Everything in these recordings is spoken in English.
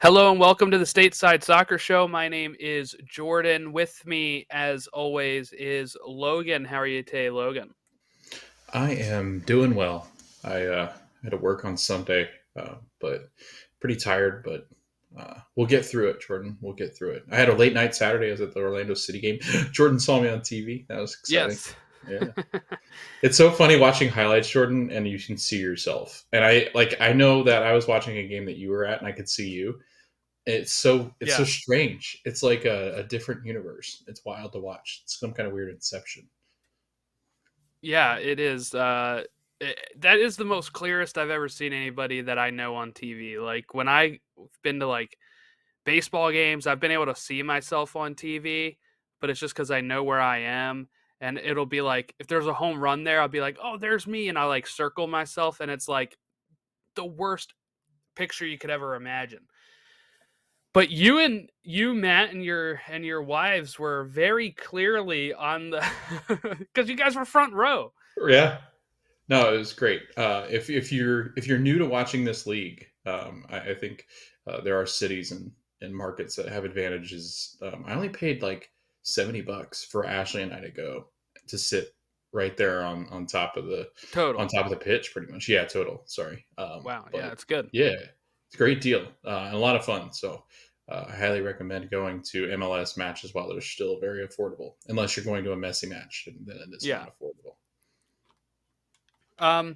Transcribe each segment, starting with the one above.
Hello and welcome to the Stateside Soccer Show. My name is Jordan. With me, as always, is Logan. How are you today, Logan? I am doing well. I had to work on Sunday, but pretty tired. But we'll get through it, Jordan. We'll get through it. I had a late night Saturday. I was at the Orlando City game. Jordan saw me on TV. That was exciting. Yes. Yeah, it's so funny watching highlights, Jordan, and you can see yourself. And I know that I was watching a game that you were at, and I could see you. It's so Yeah. strange. It's like a different universe. It's wild to watch. It's some kind of weird inception. Yeah, it is. That is the most clearest I've ever seen anybody that I know on TV. Like, when I've been to, like, baseball games, I've been able to see myself on TV, but it's just because I know where I am. And it'll be like, if there's a home run there, I'll be like, oh, there's me. And I like circle myself. And it's like the worst picture you could ever imagine. But you, Matt, and your wives were very clearly on the because you guys were front row. Yeah, no, it was great. If you're new to watching this league, I think there are cities and markets that have advantages. I only paid like $70 for Ashley and I to go to sit right there on top of the Total. pitch, pretty much. Yeah, total. Sorry, Wow. Yeah, but it's good. yeah, it's a great deal and a lot of fun. So. I highly recommend going to MLS matches while they're still very affordable, unless you're going to a Messi match, and then it's Yeah. not affordable. Um,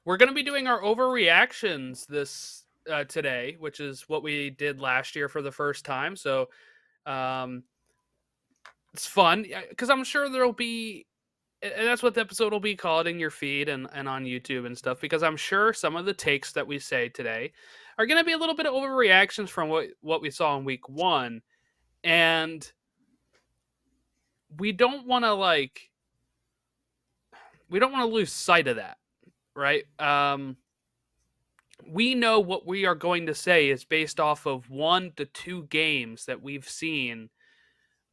we're gonna be doing our overreactions this today, which is what we did last year for the first time. So, um, it's fun because I'm sure there'll be and that's what the episode will be called in your feed and on YouTube and stuff, because I'm sure some of the takes that we say today are going to be a little bit of overreactions from what we saw in week one. And we don't want to lose sight of that, right? We know what we are going to say is based off of 1 to 2 games that we've seen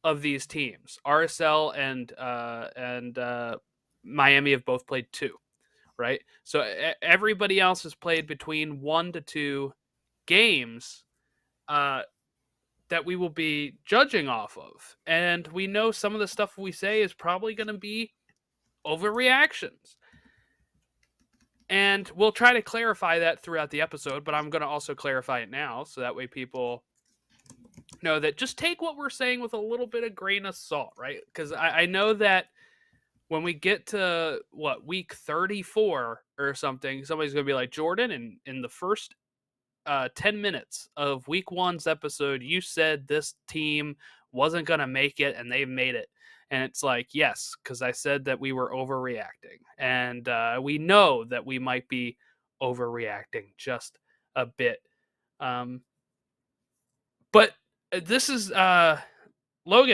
of these teams. RSL and Miami have both played 2. Right? So everybody else has played between 1 to 2 games that we will be judging off of. And we know some of the stuff we say is probably going to be overreactions. And we'll try to clarify that throughout the episode, but I'm going to also clarify it now so that way people know that just take what we're saying with a little bit of grain of salt, right? Because I know that when we get to week 34 or something, somebody's going to be like, Jordan, in the first 10 minutes of week one's episode, you said this team wasn't going to make it and they've made it. And it's like, yes, because I said that we were overreacting. And we know that we might be overreacting just a bit. But this is, Logan,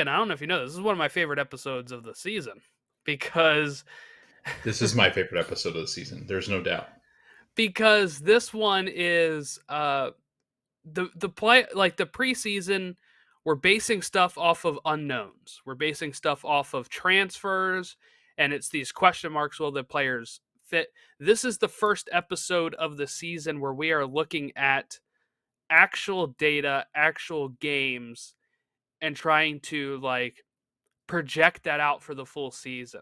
I don't know if you know, this is one of my favorite episodes of the season because This is my favorite episode of the season. There's no doubt. because this one is the play, like the preseason, we're basing stuff off of unknowns. We're basing stuff off of transfers, and it's these question marks, will the players fit? This is the first episode of the season where we are looking at actual data, actual games, and trying to like project that out for the full season.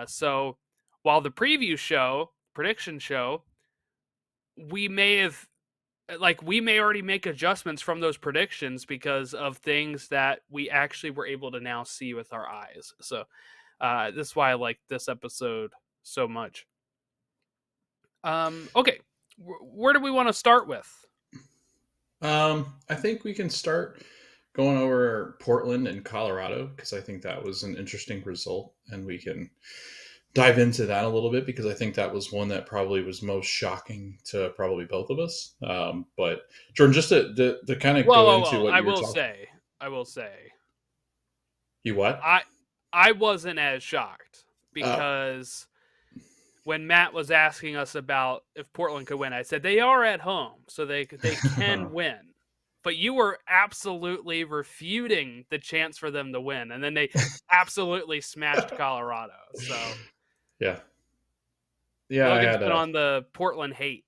So while the prediction show, we may already make adjustments from those predictions because of things that we actually were able to now see with our eyes. So this is why I like this episode so much. Okay, where do we want to start with? I think we can start going over Portland and Colorado because I think that was an interesting result, and we can dive into that a little bit because I think that was one that probably was most shocking to probably both of us. But Jordan, just to kind of go into Whoa! what I you were will talking, say, I will say, you what? I I wasn't as shocked Uh, because when Matt was asking us about if Portland could win, I said they are at home, so they can win. But you were absolutely refuting the chance for them to win, and then they absolutely smashed Colorado. So yeah, yeah, I Logan's had been a on the Portland hate.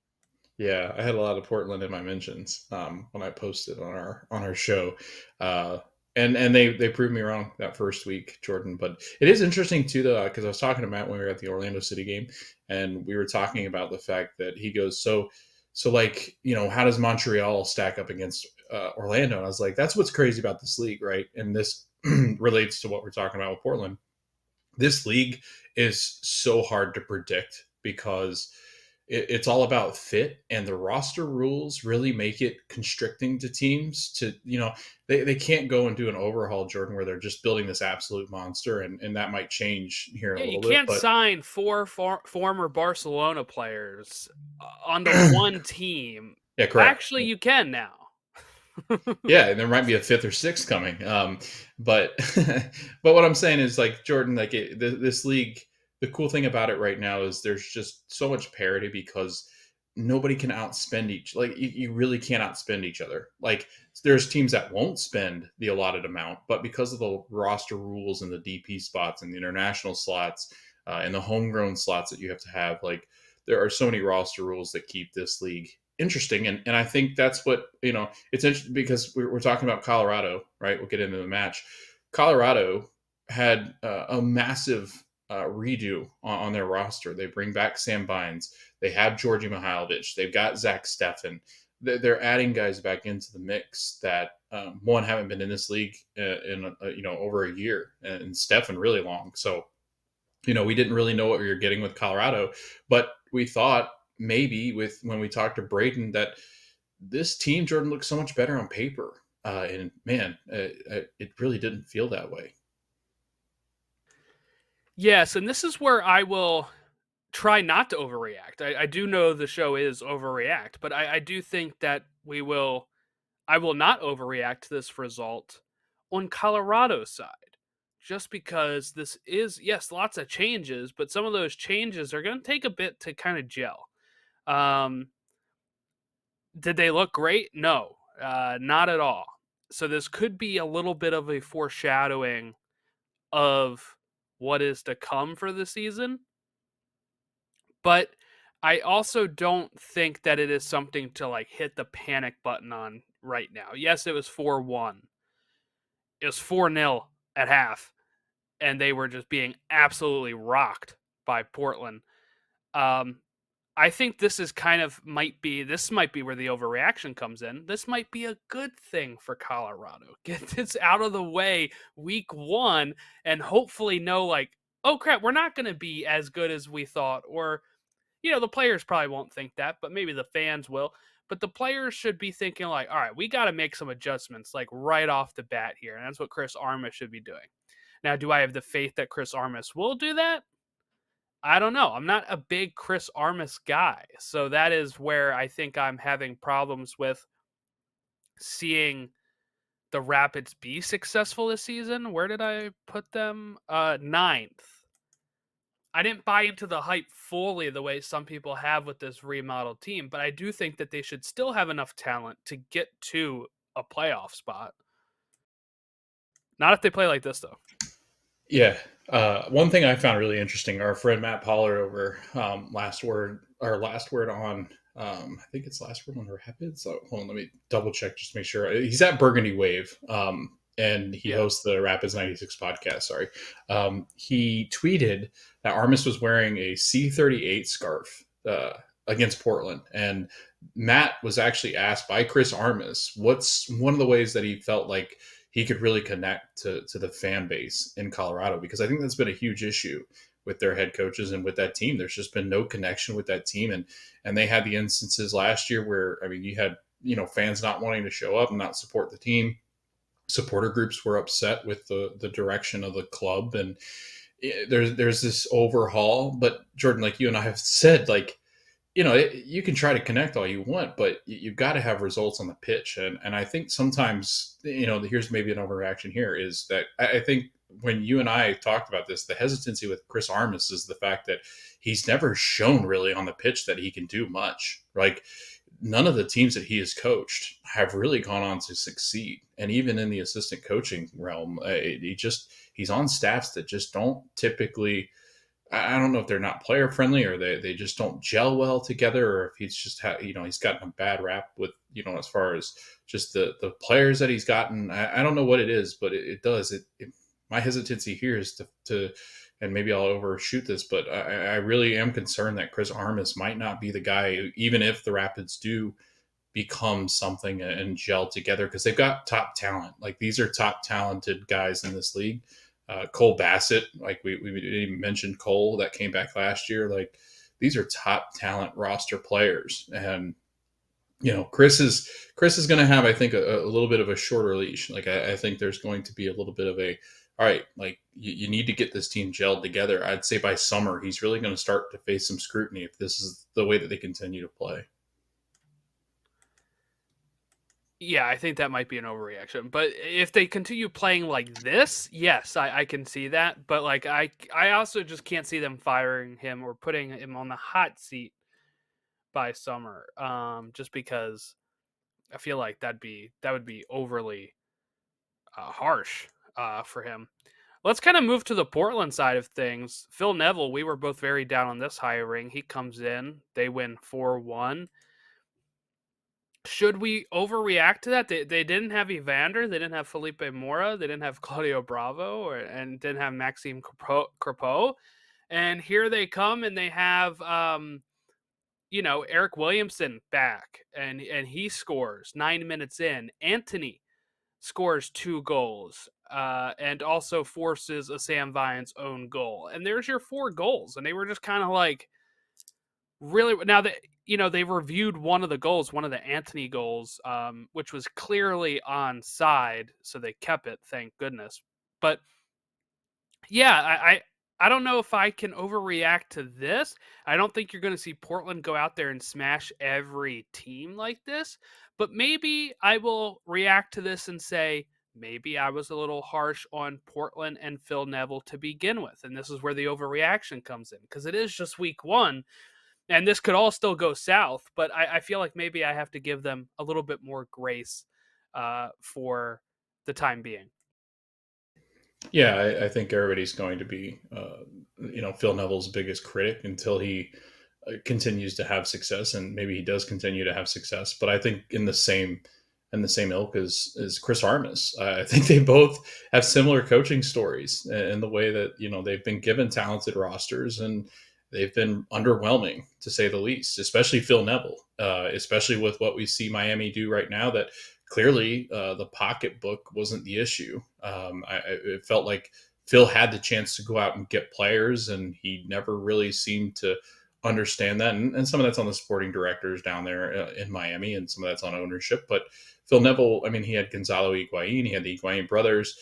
Yeah, I had a lot of Portland in my mentions when I posted on our show, uh, and they proved me wrong that first week, Jordan. But it is interesting too, though, because I was talking to Matt when we were at the Orlando City game, and we were talking about the fact that he goes, so like how does Montreal stack up against Orlando? And I was like, that's what's crazy about this league, right? And this relates to what we're talking about with Portland. This league is so hard to predict because it's all about fit, and the roster rules really make it constricting to teams to they can't go and do an overhaul, Jordan, where they're just building this absolute monster, and that might change here in a Yeah, you little bit, can't but sign four former Barcelona players onto one team. yeah, correct. Actually, you can now. Yeah, and there might be a fifth or sixth coming. But but what I'm saying is, like, Jordan, like this league, the cool thing about it right now is there's just so much parity because nobody can outspend each. Like you really can't outspend each other. Like there's teams that won't spend the allotted amount, but because of the roster rules and the DP spots and the international slots and the homegrown slots that you have to have, like there are so many roster rules that keep this league interesting. And I think that's what, it's interesting because we're talking about Colorado, right? We'll get into the match. Colorado had a massive redo on their roster. They bring back Sam Bynes. They have Georgi Mihailovic. They've got Zach Steffen. They're adding guys back into the mix that one haven't been in this league in over a year, and Steffen really long. So we didn't really know what we were getting with Colorado, but we thought maybe with when we talked to Braden that this team, Jordan, looks so much better on paper. And man, it really didn't feel that way. Yes, and this is where I will try not to overreact. I do know the show is overreact, but I do think that I will not overreact to this result on Colorado's side. Just because this is, yes, lots of changes, but some of those changes are going to take a bit to kind of gel. Um, did they look great? No, not at all. So this could be a little bit of a foreshadowing of what is to come for the season. But I also don't think that it is something to like hit the panic button on right now. Yes, it was 4-1. It was 4-0 at half, and they were just being absolutely rocked by Portland. Um, I think this might be where the overreaction comes in. This might be a good thing for Colorado. Get this out of the way week 1 and hopefully know like, oh crap, we're not going to be as good as we thought. Or the players probably won't think that, but maybe the fans will. But the players should be thinking like, all right, we got to make some adjustments like right off the bat here. And that's what Chris Armas should be doing. Now, do I have the faith that Chris Armas will do that? I don't know. I'm not a big Chris Armas guy. So that is where I think I'm having problems with seeing the Rapids be successful this season. Where did I put them? Ninth. I didn't buy into the hype fully the way some people have with this remodeled team, but I do think that they should still have enough talent to get to a playoff spot. Not if they play like this, though. Yeah. One thing I found really interesting, our friend Matt Pollard over last word on, I think it's last word on Rapids. So hold on, let me double check just to make sure. He's at Burgundy Wave, and he Yeah. hosts the Rapids 96 podcast. Sorry. He tweeted that Armis was wearing a C-38 scarf against Portland. And Matt was actually asked by Chris Armis what's one of the ways that he felt like he could really connect to the fan base in Colorado, because I think that's been a huge issue with their head coaches and with that team. There's just been no connection with that team, and they had the instances last year where you had fans not wanting to show up and not support the team. Supporter groups were upset with the direction of the club, and there's this overhaul. But Jordan, like you and I have said, like you can try to connect all you want, but you've got to have results on the pitch. And I think sometimes, here's maybe an overreaction here is that I think when you and I talked about this, the hesitancy with Chris Armas is the fact that he's never shown really on the pitch that he can do much. Like none of the teams that he has coached have really gone on to succeed. And even in the assistant coaching realm, he's on staffs that just don't typically I don't know if they're not player friendly or they just don't gel well together, or if he's just he's gotten a bad rap with as far as just the players that he's gotten. I don't know what it is, but it does it. My hesitancy here is to and maybe I'll overshoot this, but I really am concerned that Chris Armas might not be the guy, even if the Rapids do become something and gel together, because they've got top talent. Like these are top talented guys in this league. Cole Bassett, like we even mentioned Cole that came back last year. Like these are top talent roster players, and Chris is going to have, I think, a little bit of a shorter leash. Like I think there's going to be a little bit of a all right, like you need to get this team gelled together. I'd say by summer he's really going to start to face some scrutiny if this is the way that they continue to play. Yeah, I think that might be an overreaction. But if they continue playing like this, yes, I can see that. But like I also just can't see them firing him or putting him on the hot seat by summer. Just because I feel like that would be overly harsh for him. Let's kind of move to the Portland side of things. Phil Neville, we were both very down on this hiring. He comes in, they win 4-1. Should we overreact to that? They didn't have Evander, they didn't have Felipe Mora, they didn't have Claudio Bravo, and didn't have Maxime Crepeau. And here they come and they have Eric Williamson back and he scores 9 minutes in. Anthony scores 2 goals and also forces a Sam Vine's own goal. And there's your 4 goals. And they were just kind of like really now that they reviewed one of the goals, one of the Anthony goals, which was clearly onside, so they kept it, thank goodness. But yeah, I don't know if I can overreact to this. I don't think you're going to see Portland go out there and smash every team like this, but maybe I will react to this and say maybe I was a little harsh on Portland and Phil Neville to begin with, and this is where the overreaction comes in because it is just week 1 and this could all still go south, but I feel like maybe I have to give them a little bit more grace for the time being. Yeah, I think everybody's going to be, Phil Neville's biggest critic until he continues to have success, and maybe he does continue to have success. But I think in the same ilk as Chris Armas, I think they both have similar coaching stories in the way that they've been given talented rosters and they've been underwhelming to say the least. Especially Phil Neville, especially with what we see Miami do right now. That clearly the pocketbook wasn't the issue. It felt like Phil had the chance to go out and get players, and he never really seemed to understand that. And some of that's on the sporting directors down there in Miami, and some of that's on ownership. But Phil Neville, I mean, he had Gonzalo Higuain, he had the Higuain brothers.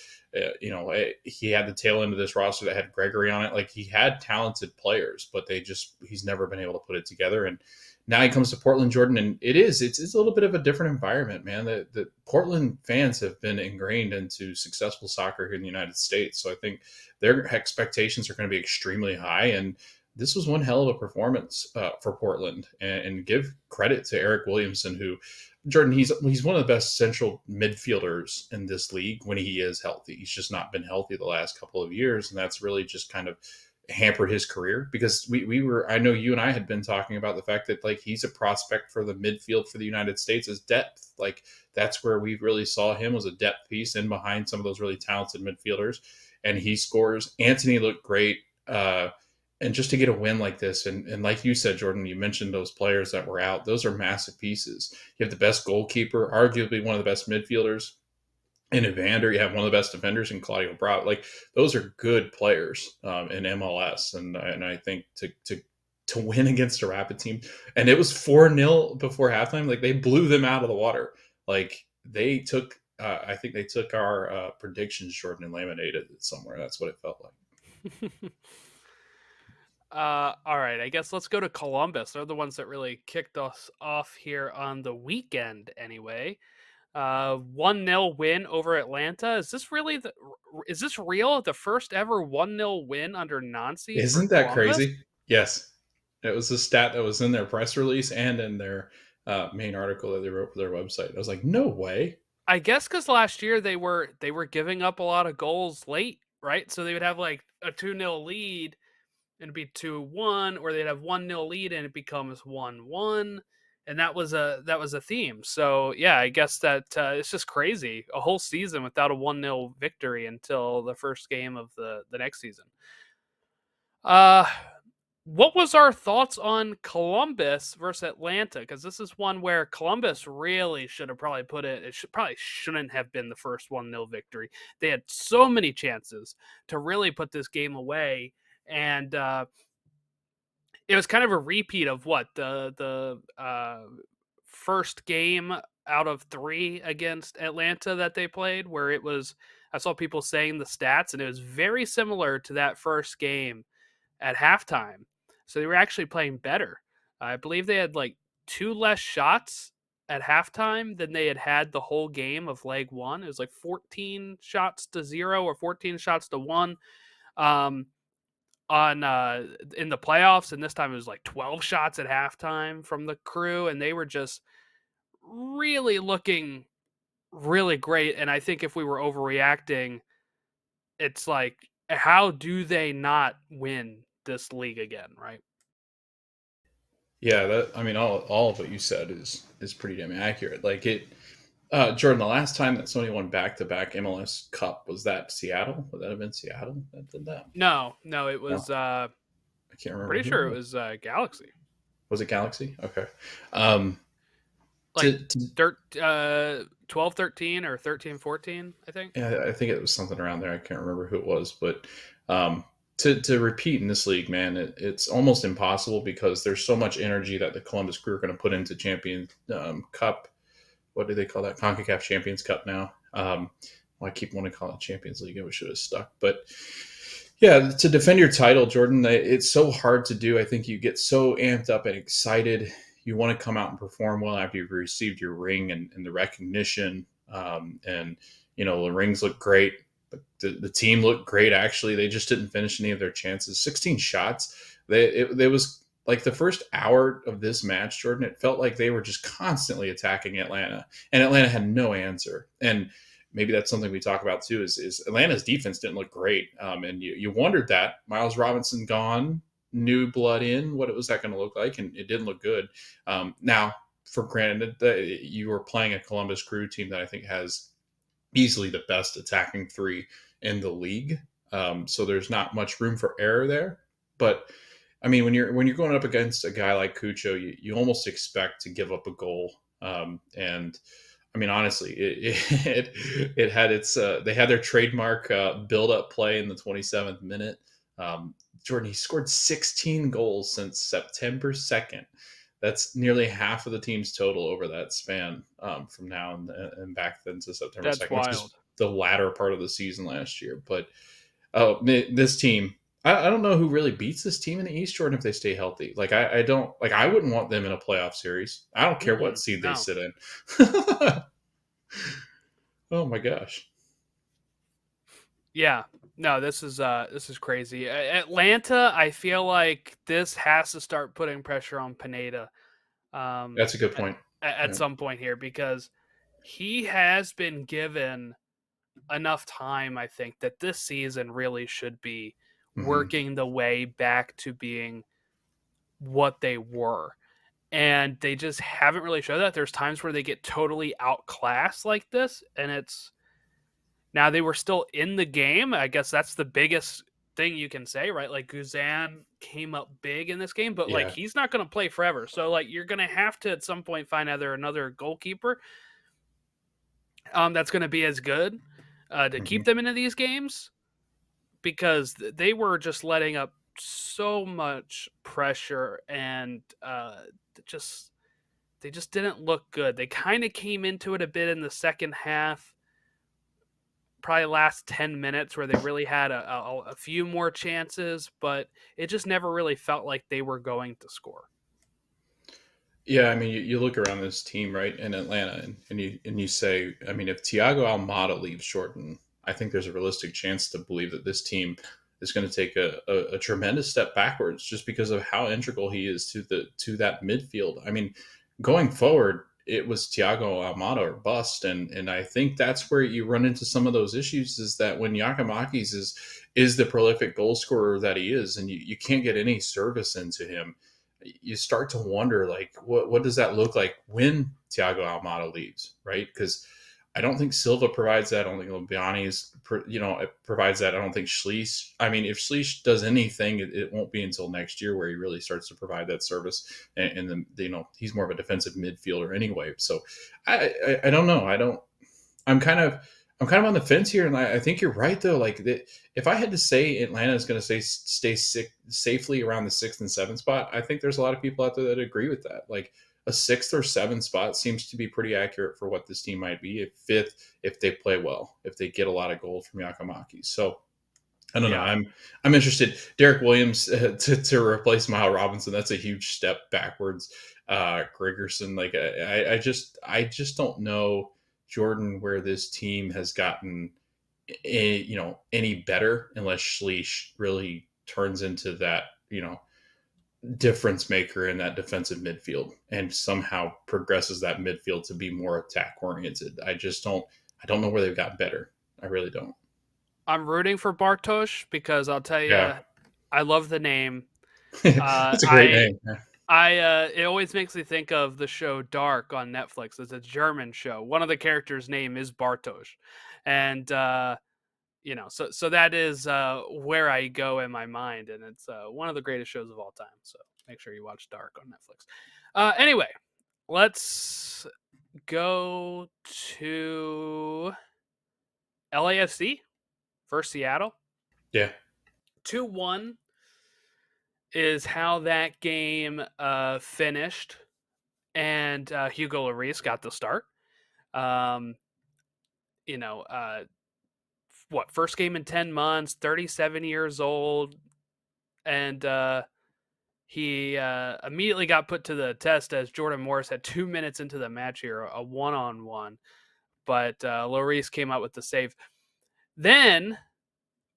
He had the tail end of this roster that had Gregory on it. Like he had talented players, but he's never been able to put it together. And now he comes to Portland, Jordan, and it's a little bit of a different environment, man. The Portland fans have been ingrained into successful soccer here in the United States, so I think their expectations are going to be extremely high. And this was one hell of a performance for Portland, and give credit to Eric Williamson, who Jordan, he's one of the best central midfielders in this league when he is healthy. He's just not been healthy the last couple of years, and that's really just kind of hampered his career, because we were, I know you and I had been talking about the fact that like he's a prospect for the midfield for the United States as depth. Like that's where we really saw him, was a depth piece in behind some of those really talented midfielders, and he scores. Anthony looked great. And just to get a win like this, and like you said, Jordan, you mentioned those players that were out. Those are massive pieces. You have the best goalkeeper, arguably one of the best midfielders in Evander. You have one of the best defenders in Claudio Bravo. Like those are good players in MLS, and I think to win against a Rapid team, and it was 4-0 before halftime. Like they blew them out of the water. Like they took. I think they took our predictions, Jordan, and laminated it somewhere. That's what it felt like. All right, I guess let's go to Columbus. They're the ones that really kicked us off here on the weekend anyway. 1-0 win over Atlanta. Is this real? The first ever 1-0 win under Nancy for Isn't that Columbus? crazy? Yes. It was a stat that was in their press release and in their main article that they wrote for their website. I was like, no way. I guess because last year they were giving up a lot of goals late, right? So they would have like a 2-0 lead and it'd be 2-1, or they'd have 1-0 lead and it becomes 1-1. And that was a theme. So yeah, I guess that it's just crazy. A whole season without a 1-0 victory until the first game of the next season. Uh what was our thoughts on Columbus versus Atlanta? Because this is one where Columbus really should have probably put it. It probably shouldn't have been the first 1-0 victory. They had so many chances to really put this game away, and it was kind of a repeat of what the first game out of 3 against Atlanta that they played, where it was. I saw people saying the stats, and it was very similar to that first game at halftime. So they were actually playing better. I believe they had like 2 less shots at halftime than they had the whole game of leg 1. It was like 14 shots to 0 or 14 shots to 1 um, on in the playoffs, and this time it was like 12 shots at halftime from the Crew, and they were just really looking really great. And I think if we were overreacting, it's like, how do they not win this league again, right? Yeah, that I mean, all of what you said is pretty damn accurate. Like it, Jordan. The last time that Sony won back to back MLS Cup, was that Seattle? Would that have been Seattle that did that? No, no, it No, was I can't remember pretty who sure it it was. was Galaxy. Was it Galaxy? Okay. Um, Like to 12 13 or 13-14, I think. Yeah, I think it was something around there. I can't remember who it was, but um, to repeat in this league, man, it's almost impossible because there's so much energy that the Columbus Crew are going to put into Champions Cup. What do they call that? CONCACAF Champions Cup now. Well, I keep wanting to call it Champions League. I wish it was stuck, but yeah, to defend your title, Jordan, it's so hard to do. I think you get so amped up and excited. You want to come out and perform well after you've received your ring and the recognition. And, the rings look great. But the team looked great, actually. They just didn't finish any of their chances. 16 shots. It was like the first hour of this match, Jordan, it felt like they were just constantly attacking Atlanta. And Atlanta had no answer. And maybe that's something we talk about too. Is Atlanta's defense didn't look great, and you wondered that Miles Robinson gone, new blood in. What was that going to look like? And it didn't look good. Now, for granted that you were playing a Columbus Crew team that I think has easily the best attacking 3 in the league. So there's not much room for error there. But I mean, when you're going up against a guy like Cucho, you almost expect to give up a goal. And I mean, honestly, it had its they had their trademark build up play in the 27th minute. Jordan, he scored 16 goals since September 2nd. That's nearly half of the team's total over that span, from now and back then to September That's 2nd, which wild. is the latter part of the season last year. But oh, this team, I don't know who really beats this team in the East, Jordan, if they stay healthy. Like I don't like I wouldn't want them in a playoff series. I don't care what seed they No. sit in. Oh my gosh. Yeah. No, this is crazy. Atlanta, I feel like this has to start putting pressure on Pineda um That's a good at, point. at Yeah. some point here, because he has been given enough time, I think, that this season really should be Hmm. working the way back to being what they were. And they just haven't really showed that. There's times where they get totally outclassed like this, and it's now they were still in the game. I guess that's the biggest thing you can say, right? Like Guzan came up big in this game, but like Yeah. he's not going to play forever. So like you're going to have to at some point find either another goalkeeper that's going to be as good to Hmm. keep them into these games, because they were just letting up so much pressure, and just they just didn't look good. They kind of came into it a bit in the second half, probably last 10 minutes, where they really had a few more chances, but it just never really felt like they were going to score. Yeah, I mean, you look around this team, right, in Atlanta, and you say, I mean, if Thiago Almada leaves Jordan, I think there's a realistic chance to believe that this team is going to take a tremendous step backwards just because of how integral he is to that midfield. I mean, going forward, it was Thiago Almada or bust, and I think that's where you run into some of those issues. Is that when Yakimakis is the prolific goal scorer that he is, and you can't get any service into him, you start to wonder, like, what does that look like when Thiago Almada leaves, right? Because I don't think Silva provides that. I don't think Lobiani's, provides that. I don't think Schleich. I mean, if Schleich does anything, it won't be until next year where he really starts to provide that service. And then, he's more of a defensive midfielder anyway. So I don't know. I'm kind of I'm kind of on the fence here, and I think you're right though. Like, if I had to say Atlanta is going to stay safely around the sixth and seventh spot, I think there's a lot of people out there that agree with that. Like, a sixth or seventh spot seems to be pretty accurate for what this team might be. At fifth, if they play well, if they get a lot of goals from Yakamaki. So I don't know. Yeah. I'm interested. Derek Williams to replace Mile Robinson. That's a huge step backwards. Gregerson, like, I just don't know, Jordan, where this team has gotten any better unless Schleich really turns into that difference maker in that defensive midfield and somehow progresses that midfield to be more attack oriented. I don't know where they've gotten better. I really don't. I'm rooting for Bartosz because I'll tell you, Yeah. I love the name. That's a great I name. Yeah. it always makes me think of the show Dark on Netflix. It's a German show. One of the characters' name is Bartosz, and so that is where I go in my mind, and it's one of the greatest shows of all time. So make sure you watch Dark on Netflix. Anyway, let's go to LAFC versus Seattle. Yeah. 2-1 is how that game finished, and Hugo Lloris got the start. Um, you know, uh, first game in 10 months, 37 years old, and he immediately got put to the test as Jordan Morris had 2 minutes into the match here, a one-on-one, but Lloris came out with the save. Then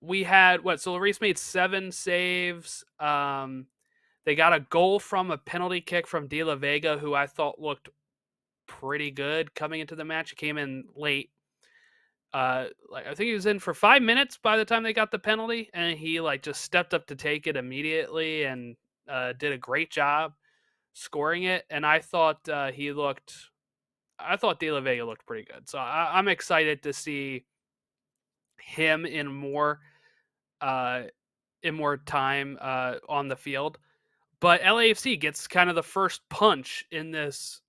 we had so Lloris made 7 saves. They got a goal from a penalty kick from De La Vega, who I thought looked pretty good coming into the match. He came in late. I think he was in for 5 minutes by the time they got the penalty, and he just stepped up to take it immediately and did a great job scoring it. And I thought I thought De La Vega looked pretty good. So I'm excited to see him uh, in more time on the field. But LAFC gets kind of the first punch in this.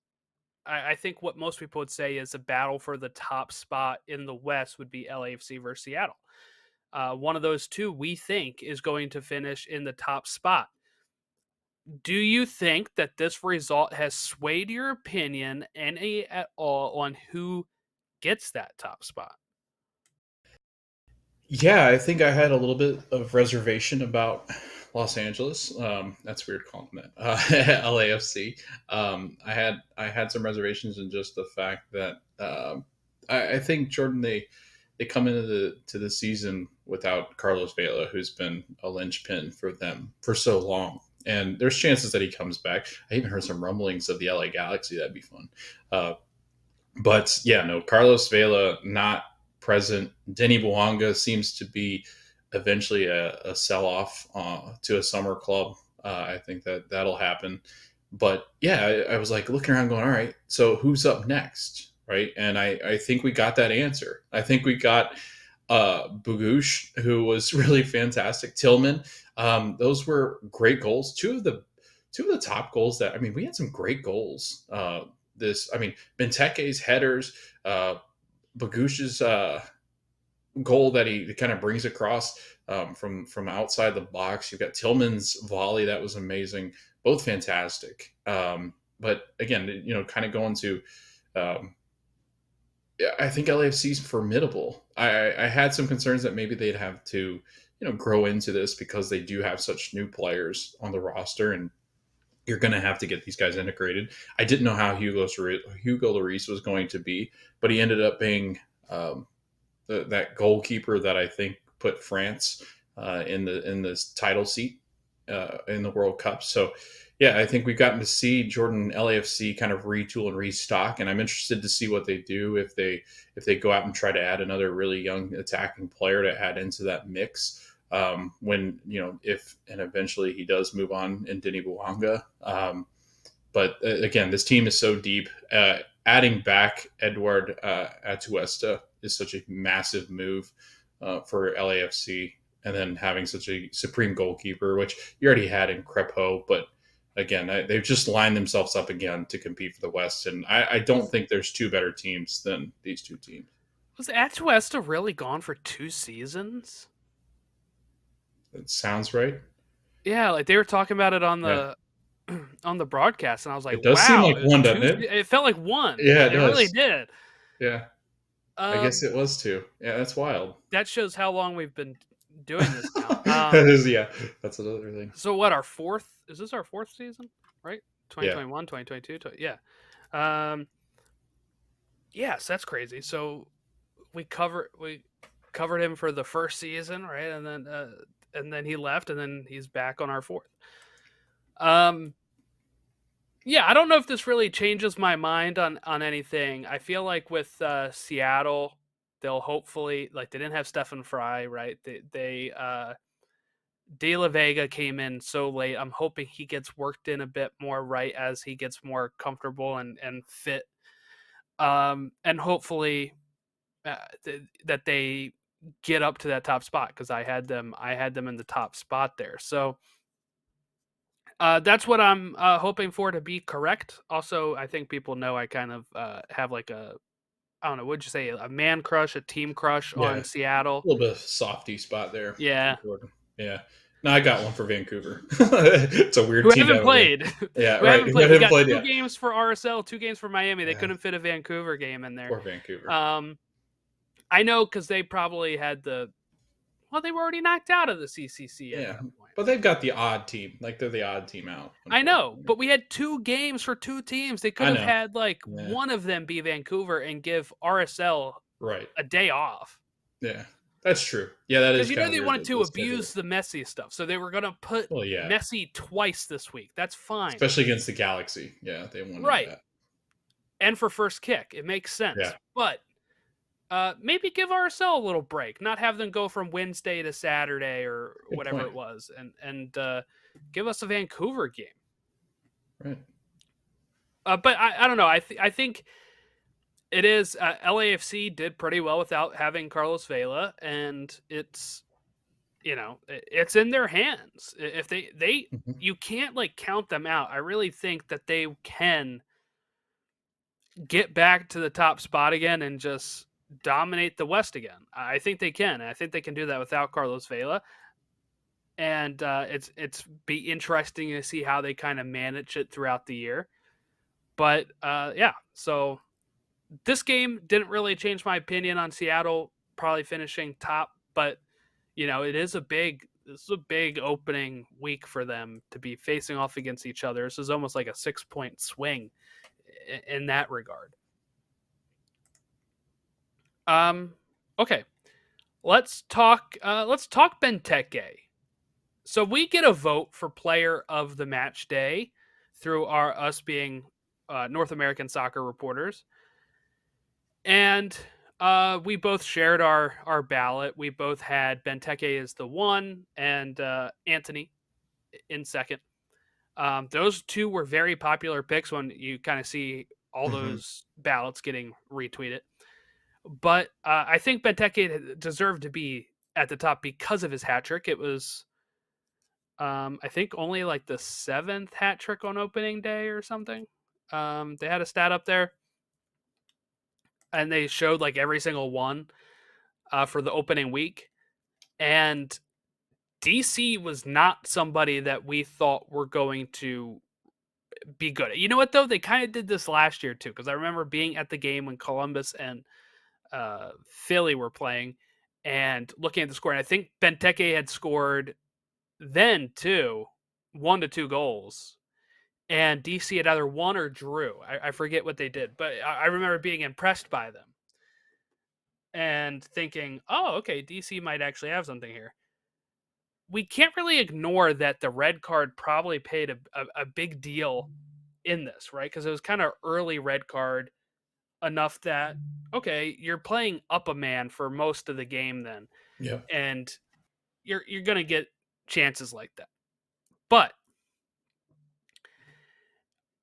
I think what most people would say is a battle for the top spot in the West would be LAFC versus Seattle. One of those two, we think, is going to finish in the top spot. Do you think that this result has swayed your opinion any at all on who gets that top spot? Yeah, I think I had a little bit of reservation about Los Angeles. That's weird calling that LAFC. I had some reservations in just the fact that I think, Jordan, they come into the season without Carlos Vela, who's been a linchpin for them for so long. And there's chances that he comes back. I even heard some rumblings of the LA Galaxy. That'd be fun. Uh, but yeah, no, Carlos Vela not present. Denny Bouanga seems to be eventually a sell off to a summer club. I think that'll happen. But yeah, I was like looking around going, all right, so who's up next? Right. And I think we got that answer. I think we got Bogush, who was really fantastic. Tillman. Those were great goals. Two of the top goals that, I mean, we had some great goals. Benteke's headers, Bagush's goal that he kind of brings across from outside the box. You've got Tillman's volley that was amazing, both fantastic. But again, kind of going to, I think LAFC is formidable. I had some concerns that maybe they'd have to, grow into this because they do have such new players on the roster, and you're going to have to get these guys integrated. I didn't know how Hugo Lloris was going to be, but he ended up being that goalkeeper that I think put France in this title seat in the World Cup. So yeah, I think we've gotten to see Jordan LAFC kind of retool and restock, and I'm interested to see what they do if they go out and try to add another really young attacking player to add into that mix. when if and eventually he does move on in Denny Buwanga. But again, this team is so deep. Adding back Edward Atuesta is such a massive move for LAFC, and then having such a supreme goalkeeper, which you already had in Crepeau, but again, they've just lined themselves up again to compete for the West, and I don't think there's two better teams than these two teams. Was Atuesta really gone for 2 seasons? That sounds right. Yeah, like they were talking about it on Yeah, the on the broadcast, and I was like, it does seem "Wow, like it was one, doesn't two." it? It felt like one. Yeah, it It really does. did. Yeah, I guess Um, it was two. Yeah, that's wild. that shows how long we've been doing this now. That is, yeah, that's another thing. So what? Our fourth? Is this our fourth season? Right? Yeah, 2021, 2022. Yeah. Um, yes, that's crazy. So we covered him for the first season, right? And then he left, and then he's back on our fourth. Um, yeah, I don't know if this really changes my mind on anything. I feel like with Seattle, they'll hopefully like they didn't have Stefan Fry, right? They De La Vega came in so late. I'm hoping he gets worked in a bit more right as he gets more comfortable and fit. And hopefully that they get up to that top spot because I had them in the top spot there. So that's what I'm hoping for to be correct. Also, I think people know I kind of have like a I don't know, would you say a man crush, a team crush yeah, on a Seattle? little bit of softy spot there for Yeah, Jordan. Yeah, no, I got one for Vancouver. It's a weird who team to haven't have again. played, Yeah, who right. haven't Who played. We hadn't got played two yet? games for RSL, 2 games for Miami. They Yeah, couldn't fit a Vancouver game in there. poor Vancouver. Um, I know because they probably had they were already knocked out of the CCC at Yeah, that point. but they've got the odd team. Like they're the odd team out. I know, Unfortunately, but we had 2 games for 2 teams. They could I have know. had like Yeah, one of them be Vancouver and give RSL right. a day off. Yeah, that's true. Yeah, that Because is you kind know of they weird wanted that to the schedule. abuse the Messi stuff, so they were gonna put Well, yeah, Messi twice this week. That's fine, especially against the Galaxy. Yeah, they wanted right? that. And for first kick, it makes Yeah, sense. But maybe give RSL a little break, not have them go from Wednesday to Saturday or good whatever point. it was, and give us a Vancouver game. Right. But I don't know. I think it is LAFC did pretty well without having Carlos Vela, and it's in their hands. If they Mhm. you can't like count them out. I really think that they can get back to the top spot again and just dominate the West again. I think they can. I think they can do that without Carlos Vela, and it's be interesting to see how they kind of manage it throughout the year. But yeah, so this game didn't really change my opinion on Seattle probably finishing top, but this is a big opening week for them to be facing off against each other. This is almost like a 6 point swing in that regard. Um, okay, let's talk Benteke. So we get a vote for player of the match day through us being North American soccer reporters, and we both shared our ballot. We both had Benteke as the one and Anthony in second. Those two were very popular picks when you kind of see all Mhm. those ballots getting retweeted. But I think Benteke deserved to be at the top because of his hat trick. It was, I think, only like the 7th hat trick on opening day or something. They had a stat up there, and they showed like every single one for the opening week. And DC was not somebody that we thought were going to be good. You know what though? They kind of did this last year too, because I remember being at the game when Columbus and Philly were playing and looking at the score. And I think Benteke had scored then too, 1 to 2 goals. And DC had either won or drew. I forget what they did, but I remember being impressed by them and thinking, oh, okay, DC might actually have something here. We can't really ignore that the red card probably paid a big deal in this, right? Because it was kind of early red card enough that, okay, you're playing up a man for most of the game then. Yep. And you're gonna get chances like that. But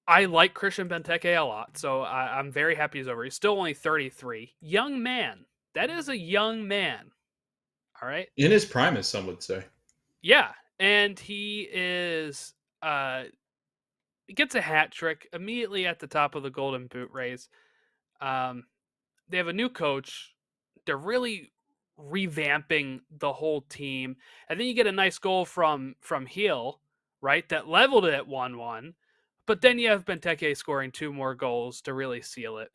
I like Christian Benteke a lot, so I'm very happy he's over. He's still only 33, young man. That is a young man. All right, In his prime, as some would say. yeah, and he is gets a hat trick immediately at the top of the Golden Boot race. Um, they have a new coach. They're really revamping the whole team, and then you get a nice goal from Heel, right? That leveled it at 1-1. But then you have Benteke scoring two more goals to really seal it.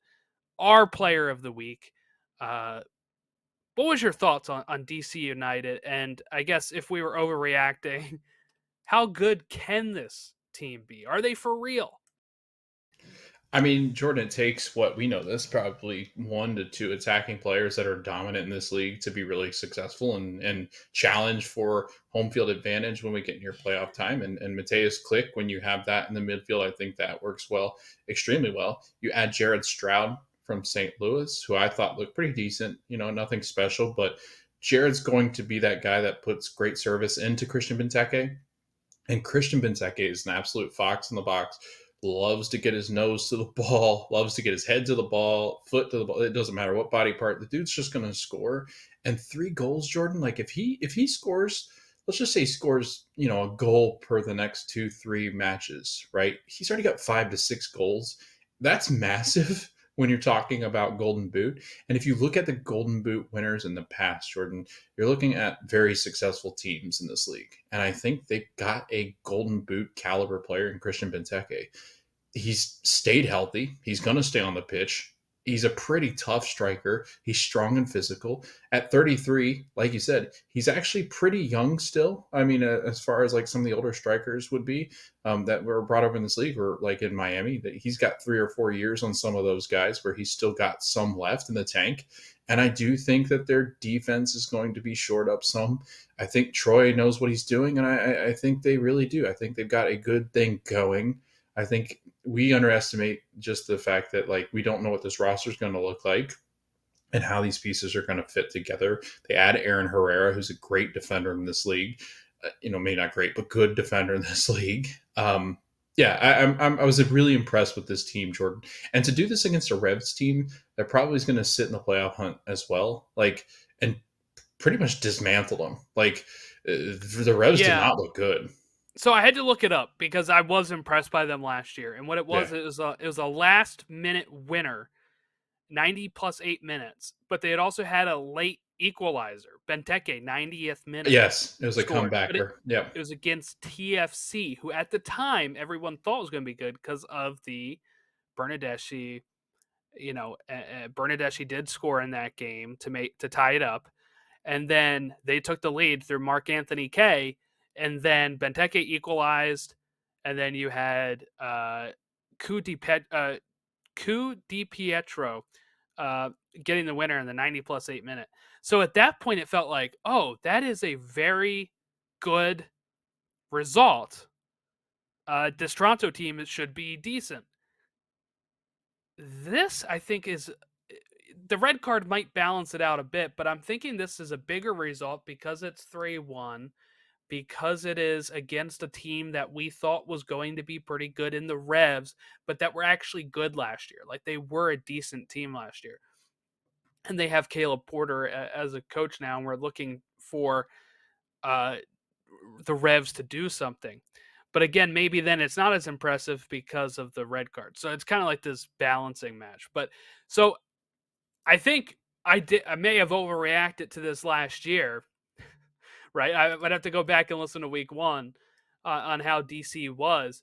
Our player of the week. Uh, what was your thoughts on DC United? And I guess if we were overreacting, how good can this team be? Are they for real? I mean, Jordan, it takes what we know this probably one to two attacking players that are dominant in this league to be really successful and challenge for home field advantage when we get near playoff time. And Mateus Click, when you have that in the midfield, I think that works well, extremely well. You add Jared Stroud from St. Louis, who I thought looked pretty decent, nothing special, but Jared's going to be that guy that puts great service into Christian Benteke. And Christian Benteke is an absolute fox in the box. Loves to get his nose to the ball, loves to get his head to the ball, foot to the ball. It doesn't matter what body part. The dude's just going to score. And 3 goals, Jordan. Like if he scores, let's just say he scores, a goal per the next 2-3 matches, right? He's already got 5 to 6 goals. That's massive when you're talking about Golden Boot. And if you look at the Golden Boot winners in the past, Jordan, you're looking at very successful teams in this league. And I think they've got a Golden Boot caliber player in Christian Benteke. He's stayed healthy. He's going to stay on the pitch. He's a pretty tough striker. He's strong and physical. At 33, like you said, he's actually pretty young still. I mean, as far as like some of the older strikers would be that were brought over in this league, or like in Miami, that he's got 3 or 4 years on some of those guys where he's still got some left in the tank. And I do think that their defense is going to be shored up some. I think Troy knows what he's doing, and I think they really do. I think they've got a good thing going. I think we underestimate just the fact that like we don't know what this roster is going to look like and how these pieces are going to fit together. They add Aaron Herrera, who's a great defender in this league. Maybe not great, but good defender in this league. Yeah, I was really impressed with this team, Jordan. And to do this against a Revs team that probably is going to sit in the playoff hunt as well, like, and pretty much dismantled them. Like, the Revs did Yeah. not look good. So I had to look it up because I was impressed by them last year. And what Yeah. it was a last minute winner, 90 plus 8 minutes. But they had also had a late equalizer. Benteke, 90th minute, Yes, it was a scored. But comebacker. Yeah. it was against TFC, who at the time everyone thought was going to be good because of the Bernadeschi. Bernadeschi did score in that game to tie it up, and then they took the lead through Mark Anthony Kay, and then Benteke equalized, and then you had Coup Di Pietro getting the winner in the 90 plus 8 minute. So at that point, it felt like, oh, that is a very good result. This Toronto team should be decent. This, I think, is the red card might balance it out a bit, but I'm thinking this is a bigger result because it's 3-1, because it is against a team that we thought was going to be pretty good in the Revs, but that were actually good last year. Like they were a decent team last year. And they have Caleb Porter as a coach now, and we're looking for uh, the Revs to do something. But again, maybe then it's not as impressive because of the red card. So it's kind of like this balancing match. But so I think I may have overreacted to this last year, right? I would have to go back and listen to week one on how DC was,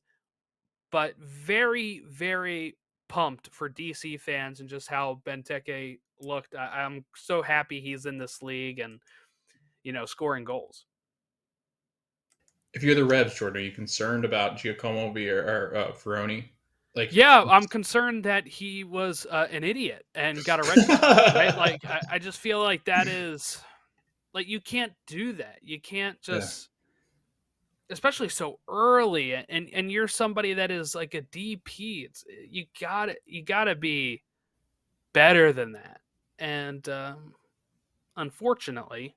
but very, very pumped for DC fans and just how Benteke looked. I'm so happy he's in this league and, scoring goals. If you're the Revs, Jordan, are you concerned about Giacomo or Ferroni? Like, Yeah, I'm concerned that he was an idiot and got a red card, right? Like, I just feel like that is like you can't do that. You can't yeah. just, especially so early, and you're somebody that is like a DP. You gotta be better than that. And unfortunately,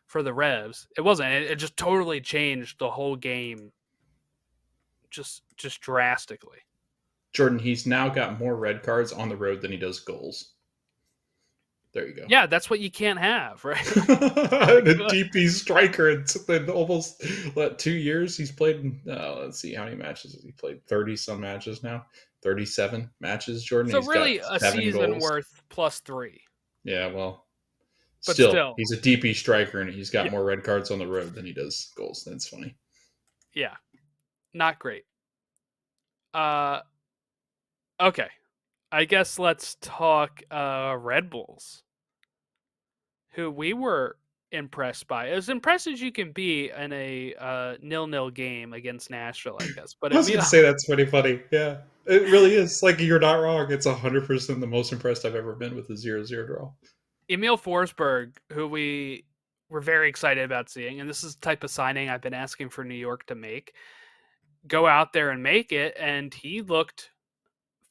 for the Revs. It wasn't. It just totally changed the whole game, just drastically. Jordan, he's now got more red cards on the road than he does goals. There you go. Yeah, that's what you can't have, right? A DP striker in almost 2 years. He's played. Let's see how many matches has he played. 30-some matches now. 37 matches. Jordan. So He's got really, a 7 season goals. worth +3. Yeah, well, But still, still, he's a DP striker and he's got yeah, more red cards on the road than he does goals. That's funny. yeah, not great. Okay, I guess let's talk Red Bulls, who we were impressed by, as impressed as you can be in a 0-0 game against Nashville, I guess. But I was going to say that's pretty funny. Yeah, it really is. Like, you're not wrong. It's 100% the most impressed I've ever been with a 0-0 draw. Emil Forsberg, who we were very excited about seeing, and this is the type of signing I've been asking for New York to make, go out there and make it, and he looked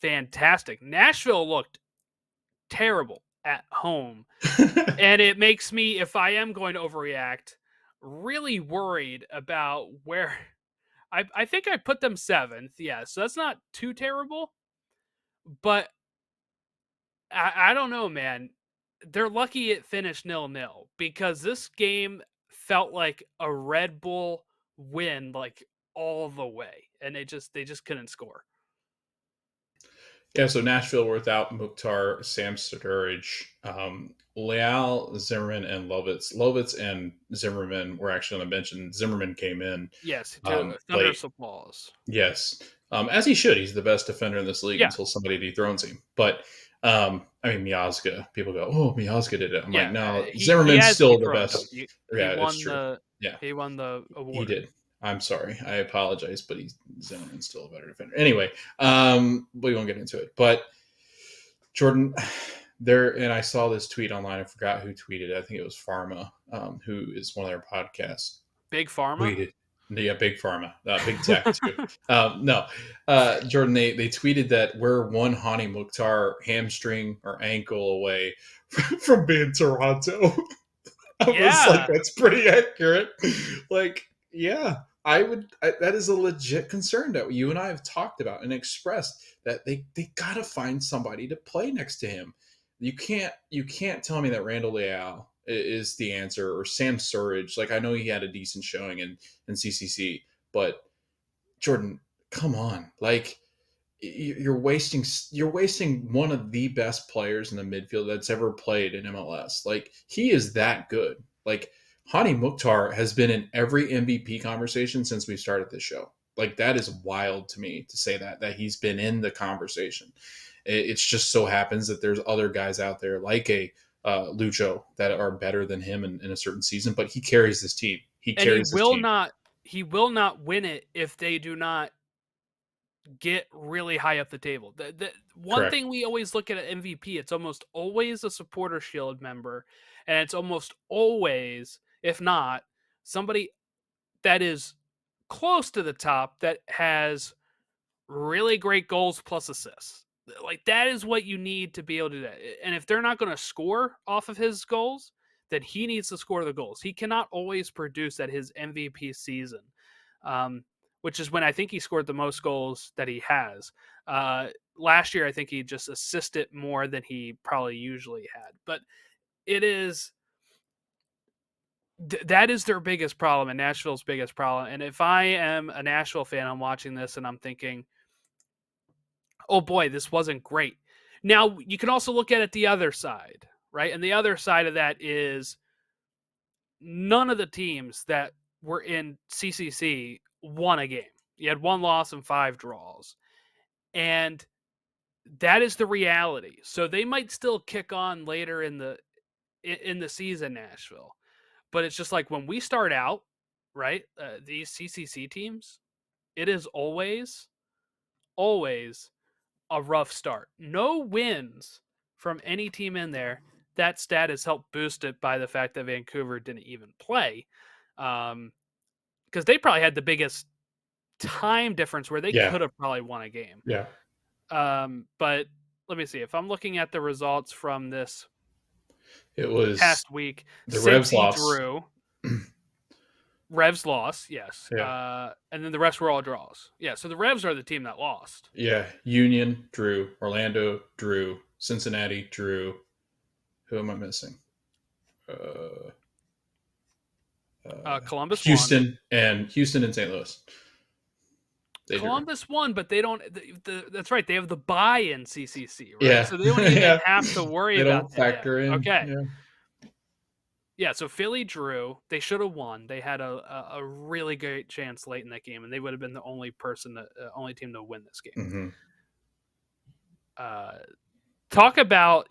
fantastic. Nashville looked terrible at home, and it makes me, if I am going to overreact, really worried about where I think I put them 7th. Yeah, so that's not too terrible, but I don't know, man. They're lucky it finished 0-0 because this game felt like a Red Bull win, like all the way, and they just couldn't score. Yeah, so Nashville were without Mukhtar, Sam Sturridge, Leal, Zimmerman, and Lovitz. Lovitz and Zimmerman were actually on the bench, and Zimmerman came in Yes, to late. thunderous applause. Yes, as he should. He's the best defender in this league Yeah, until somebody dethrones him. But I mean, Miazga. People go, "Oh, Miazga did it." I'm like, yeah. no, He Zimmerman's has still the dethroned him. best. He Yeah, it's won true. the Yeah, he won the he award. did. I'm sorry. I apologize, but Zimmerman's still a better defender. Anyway, we won't get into it. But Jordan, there, and I saw this tweet online. I forgot who tweeted it. I think it was Pharma, who is one of their podcasts. Big Pharma. Tweeted, yeah, Big Pharma, Big Tech too. No, Jordan, they tweeted that we're one Hani Mukhtar hamstring or ankle away from being Toronto. I was like, Yeah, that's pretty accurate. Like, yeah, that is a legit concern that you and I have talked about and expressed, that they gotta find somebody to play next to him. You can't tell me that Randall Leal is the answer, or Sam Surridge. Like, I know he had a decent showing in CCC, but Jordan, come on, like, you're wasting one of the best players in the midfield that's ever played in MLS. Like, he is that good. Like, Hani Mukhtar has been in every MVP conversation since we started this show. Like, that is wild to me to say that he's been in the conversation. It's just so happens that there's other guys out there like a Lucho that are better than him in a certain season, but he carries this team. He and carries this team. he will not win it if they do not get really high up the table. The one Correct. thing we always look at MVP, it's almost always a supporter shield member, and it's almost always, if not, somebody that is close to the top that has really great goals plus assists. Like, that is what you need to be able to do that. And if they're not going to score off of his goals, then he needs to score the goals. He cannot always produce at his MVP season, which is when I think he scored the most goals that he has. Last year, I think he just assisted more than he probably usually had. But it is that is their biggest problem, and Nashville's biggest problem. And if I am a Nashville fan, I'm watching this and I'm thinking, oh boy, this wasn't great. Now, you can also look at it the other side, right? And the other side of that is none of the teams that were in CCC won a game. You had 1 loss and 5 draws. And that is the reality. So they might still kick on later in the season, Nashville. But it's just like when we start out, right? These CCC teams, it is always a rough start. No wins from any team in there. That stat is helped boost it by the fact that Vancouver didn't even play. Because they probably had the biggest time difference where they Yeah. could have probably won a game. Yeah. But let me see. If I'm looking at the results from this It was past week, the Revs Cincy lost. drew. Revs lost, yes. Yeah. And then the rest were all draws. Yeah, so the Revs are the team that lost. Yeah. Union drew. Orlando drew. Cincinnati drew. Who am I missing? Uh, Columbus won. Houston and St. Louis. They drew. Columbus won, but they don't. That's right. They have the buy in CCC, right? Yeah. So they don't even Yeah. have to worry They about don't that yet. factor in. Okay. Yeah. Yeah. So Philly drew. They should have won. They had a really great chance late in that game, and they would have been the only team to win this game. Mm-hmm. Talk about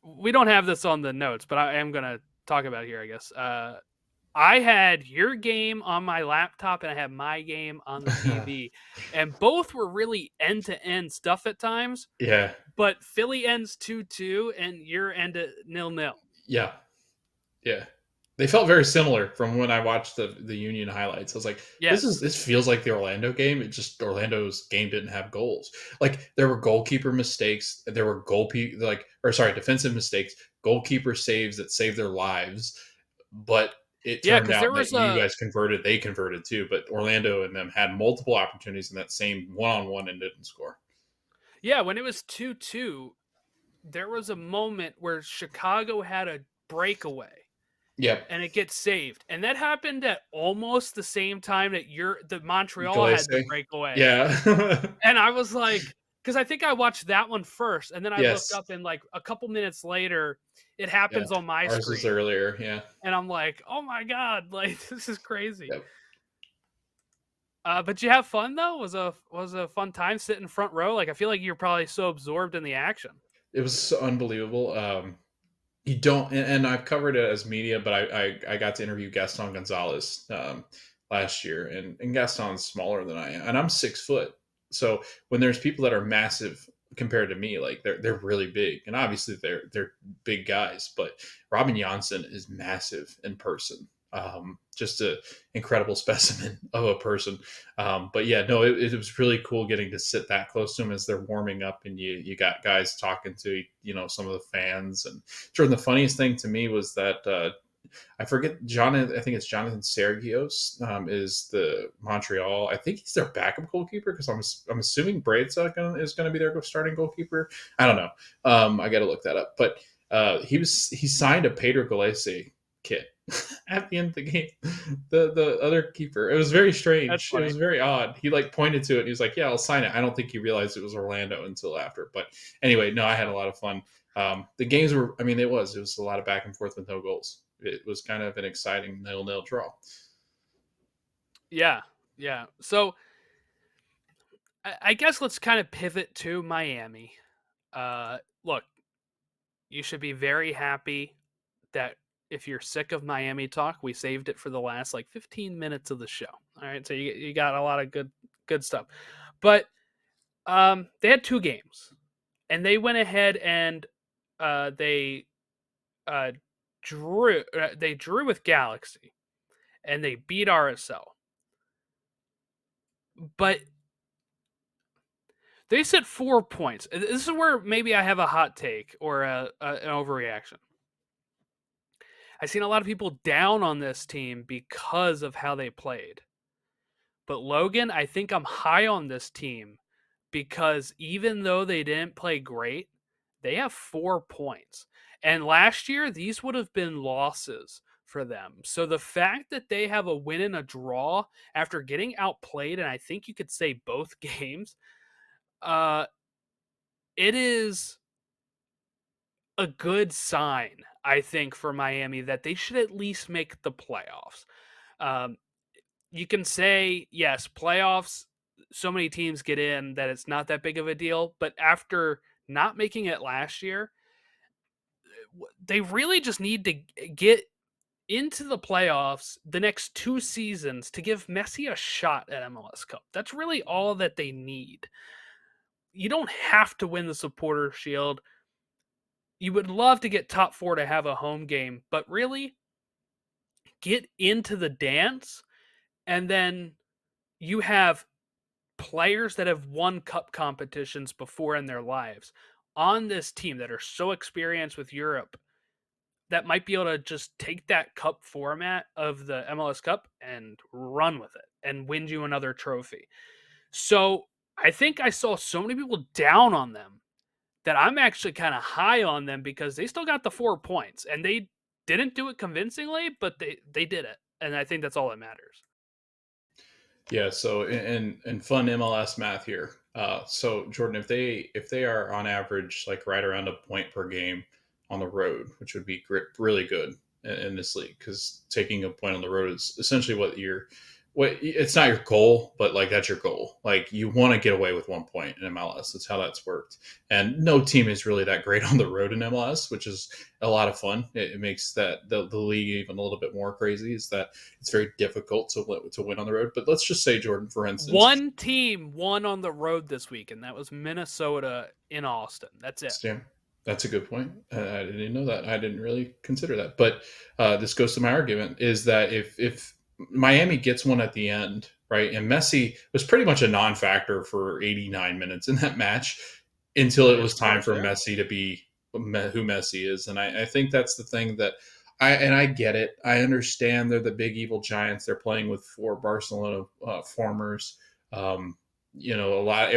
we don't have this on the notes, but I am gonna talk about it here, I guess. I had your game on my laptop and I had my game on the TV, and both were really end to end stuff at times. Yeah. But Philly ends 2-2, and your end at 0-0. Yeah. Yeah. They felt very similar from when I watched the Union highlights. I was like, Yes. this feels like the Orlando game. It just Orlando's game didn't have goals. Like there were goalkeeper mistakes, there were defensive mistakes, goalkeeper saves that saved their lives. But it Yeah, turned because there out was that you a guys converted, they converted too. But Orlando and them had multiple opportunities in that same one-on-one and didn't score. when it was 2-2, there was a moment where Chicago had a breakaway Yep. and it gets saved. And that happened at almost the same time that the Montreal had the Galese. breakaway. Yeah. And I was like, because I think I watched that one first, and then I looked Yes. up, and like a couple minutes later, it Yeah. happens on my Ours was screen, earlier. Yeah. and I'm like, oh my god, like this is crazy. Yep. But you have fun though. Was a fun time sitting front row. Like I feel like you're probably so absorbed in the action. It was so unbelievable. You don't, and I've covered it as media, but I got to interview Gaston Gonzalez last year, and Gaston's smaller than I am, and I'm 6 foot. So when there's people that are massive compared to me, like they're really big, and obviously they're big guys, but Robin Janssen is massive in person. Just an incredible specimen of a person. But yeah, no, it was really cool getting to sit that close to him as they're warming up, and you got guys talking to some of the fans. And Jordan, the funniest thing to me was that I forget Jonathan. I think it's Jonathan Sergios is the Montreal. I think he's their backup goalkeeper because I'm assuming Braidsa is going to be their starting goalkeeper. I don't know. I got to look that up. But he signed a Pedro Galese kit at the end of the game. The other keeper. It was very That's strange. It funny. was very odd. He like pointed to it and he was like, "Yeah, I'll sign it." I don't think he realized it was Orlando until after. But anyway, no, I had a lot of fun. The games were. I mean, it was a lot of back and forth with no goals. It was kind of an exciting 0-0 draw. Yeah, yeah. So I guess let's kind of pivot to Miami. Look, you should be very happy that if you're sick of Miami talk, we saved it for the last like 15 minutes of the show. All right, so you got a lot of good stuff. But they had two games, and they went ahead and they uh, drew. They drew with Galaxy, and they beat RSL. But they said 4 points. This is where maybe I have a hot take or an overreaction. I've seen a lot of people down on this team because of how they played. But Logan, I think I'm high on this team because even though they didn't play great, they have 4 points. And last year, these would have been losses for them. So the fact that they have a win and a draw after getting outplayed, and I think you could say both games, it is a good sign, I think, for Miami that they should at least make the playoffs. Um, you can say, yes, playoffs, so many teams get in that it's not that big of a deal. But after not making it last year, they really just need to get into the playoffs the next 2 seasons to give Messi a shot at MLS Cup. That's really all that they need. You don't have to win the Supporter Shield. You would love to get top four to have a home game, but really get into the dance, and then you have players that have won cup competitions before in their lives on this team that are so experienced with Europe. that might be able to just take that cup format of the MLS Cup and run with it and win you another trophy. So I think I saw so many people down on them that I'm actually kind of high on them because they still got the 4 points and they didn't do it convincingly, but they did it, and I think that's all that matters. Yeah. So in fun MLS math here. So Jordan, if they are on average like right around a point per game on the road, which would be really good in this league, because taking a point on the road is essentially what it's not your goal, but like that's your goal. Like you want to get away with 1 point in MLS. That's how that's worked. And no team is really that great on the road in MLS, which is a lot of fun. It makes that the league even a little bit more crazy. Is that it's very difficult to win on the road. But let's just say, Jordan, for instance, One team won on the road this week, and that was Minnesota in Austin. That's it. Stan, that's a good point. I didn't know that. I didn't really consider that. But this goes to my argument: is that if Miami gets one at the end, right, and Messi was pretty much a non-factor for 89 minutes in that match until it His was time stars, for yeah. Messi to be who Messi is, and I think that's the thing that I get it. I understand they're the big evil giants. They're playing with four Barcelona formers. Um, a lot.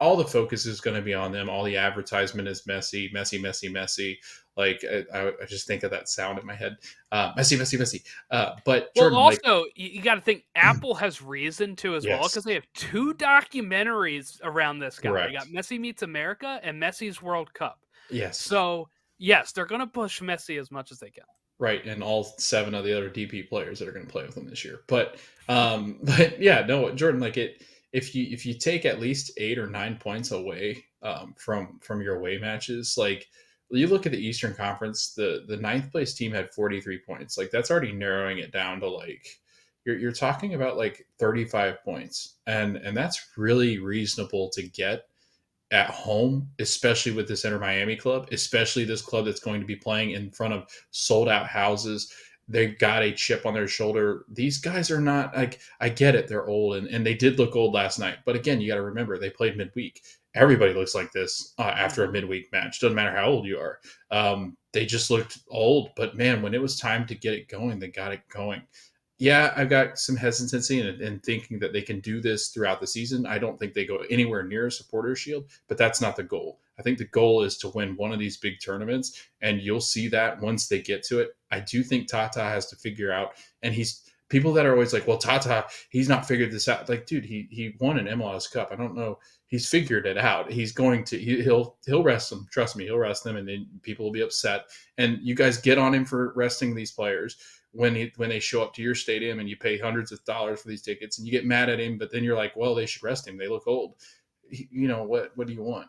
All the focus is going to be on them. All the advertisement is Messi, Messi, Messi, Messi. Like I just think of that sound in my head, Messi, Messi, Messi. But Well, Jordan, like, also, you got to think Apple has reason to as well yes, because they have two documentaries around this guy. They got correct, Messi Meets America and Messi's World Cup. yes. So, yes, they're going to push Messi as much as they can. Right, and all seven of the other DP players that are going to play with him this year. But but yeah, no, Jordan, like it. If you take at least 8 or 9 points away from your away matches, like you look at the Eastern Conference, the ninth place team had 43 points. Like that's already narrowing it down to like you're talking about like 35 points, and that's really reasonable to get at home, especially with this Inter Miami club, especially this club that's going to be playing in front of sold out houses. They've got a chip on their shoulder. These guys are not like, I get it, they're old and they did look old last night. But again, you got to remember they played midweek. Everybody looks like this after a Hmm. midweek match. Doesn't matter how old you are. They just looked old. But man, when it was time to get it going, they got it going. Yeah, I've got some hesitancy in thinking that they can do this throughout the season. I don't think they go anywhere near a supporter shield, but that's not the goal. I think the goal is to win one of these big tournaments, and you'll see that once they get to it. I do think Tata has to figure out, and he's people that are always like, "Well, Tata, he's not figured this out." Like, dude, he won an MLS Cup. I don't know. He's figured it out. He's going to he'll rest them. Trust me, he'll rest them, and then people will be upset. And you guys get on him for resting these players when they show up to your stadium and you pay hundreds of dollars for these tickets and you get mad at him, but then you're like, well, they should rest him. They look old. What do you want?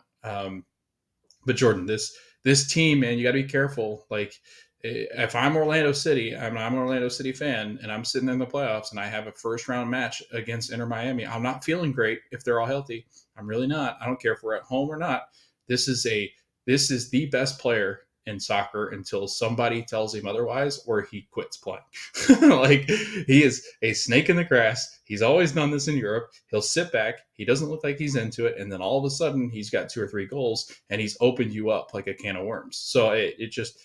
But Jordan, this team, man, you got to be careful. Like if I'm Orlando City, I'm an Orlando City fan, and I'm sitting in the playoffs, and I have a first round match against Inter Miami. I'm not feeling great if they're all healthy. I'm really not. I don't care if we're at home or not. This is a this is the best player in soccer until somebody tells him otherwise or he quits playing. Like he is a snake in the grass. He's always done this in Europe. He'll sit back. He doesn't look like he's into it. And then all of a sudden he's got 2 or 3 goals and he's opened you up like a can of worms. So it's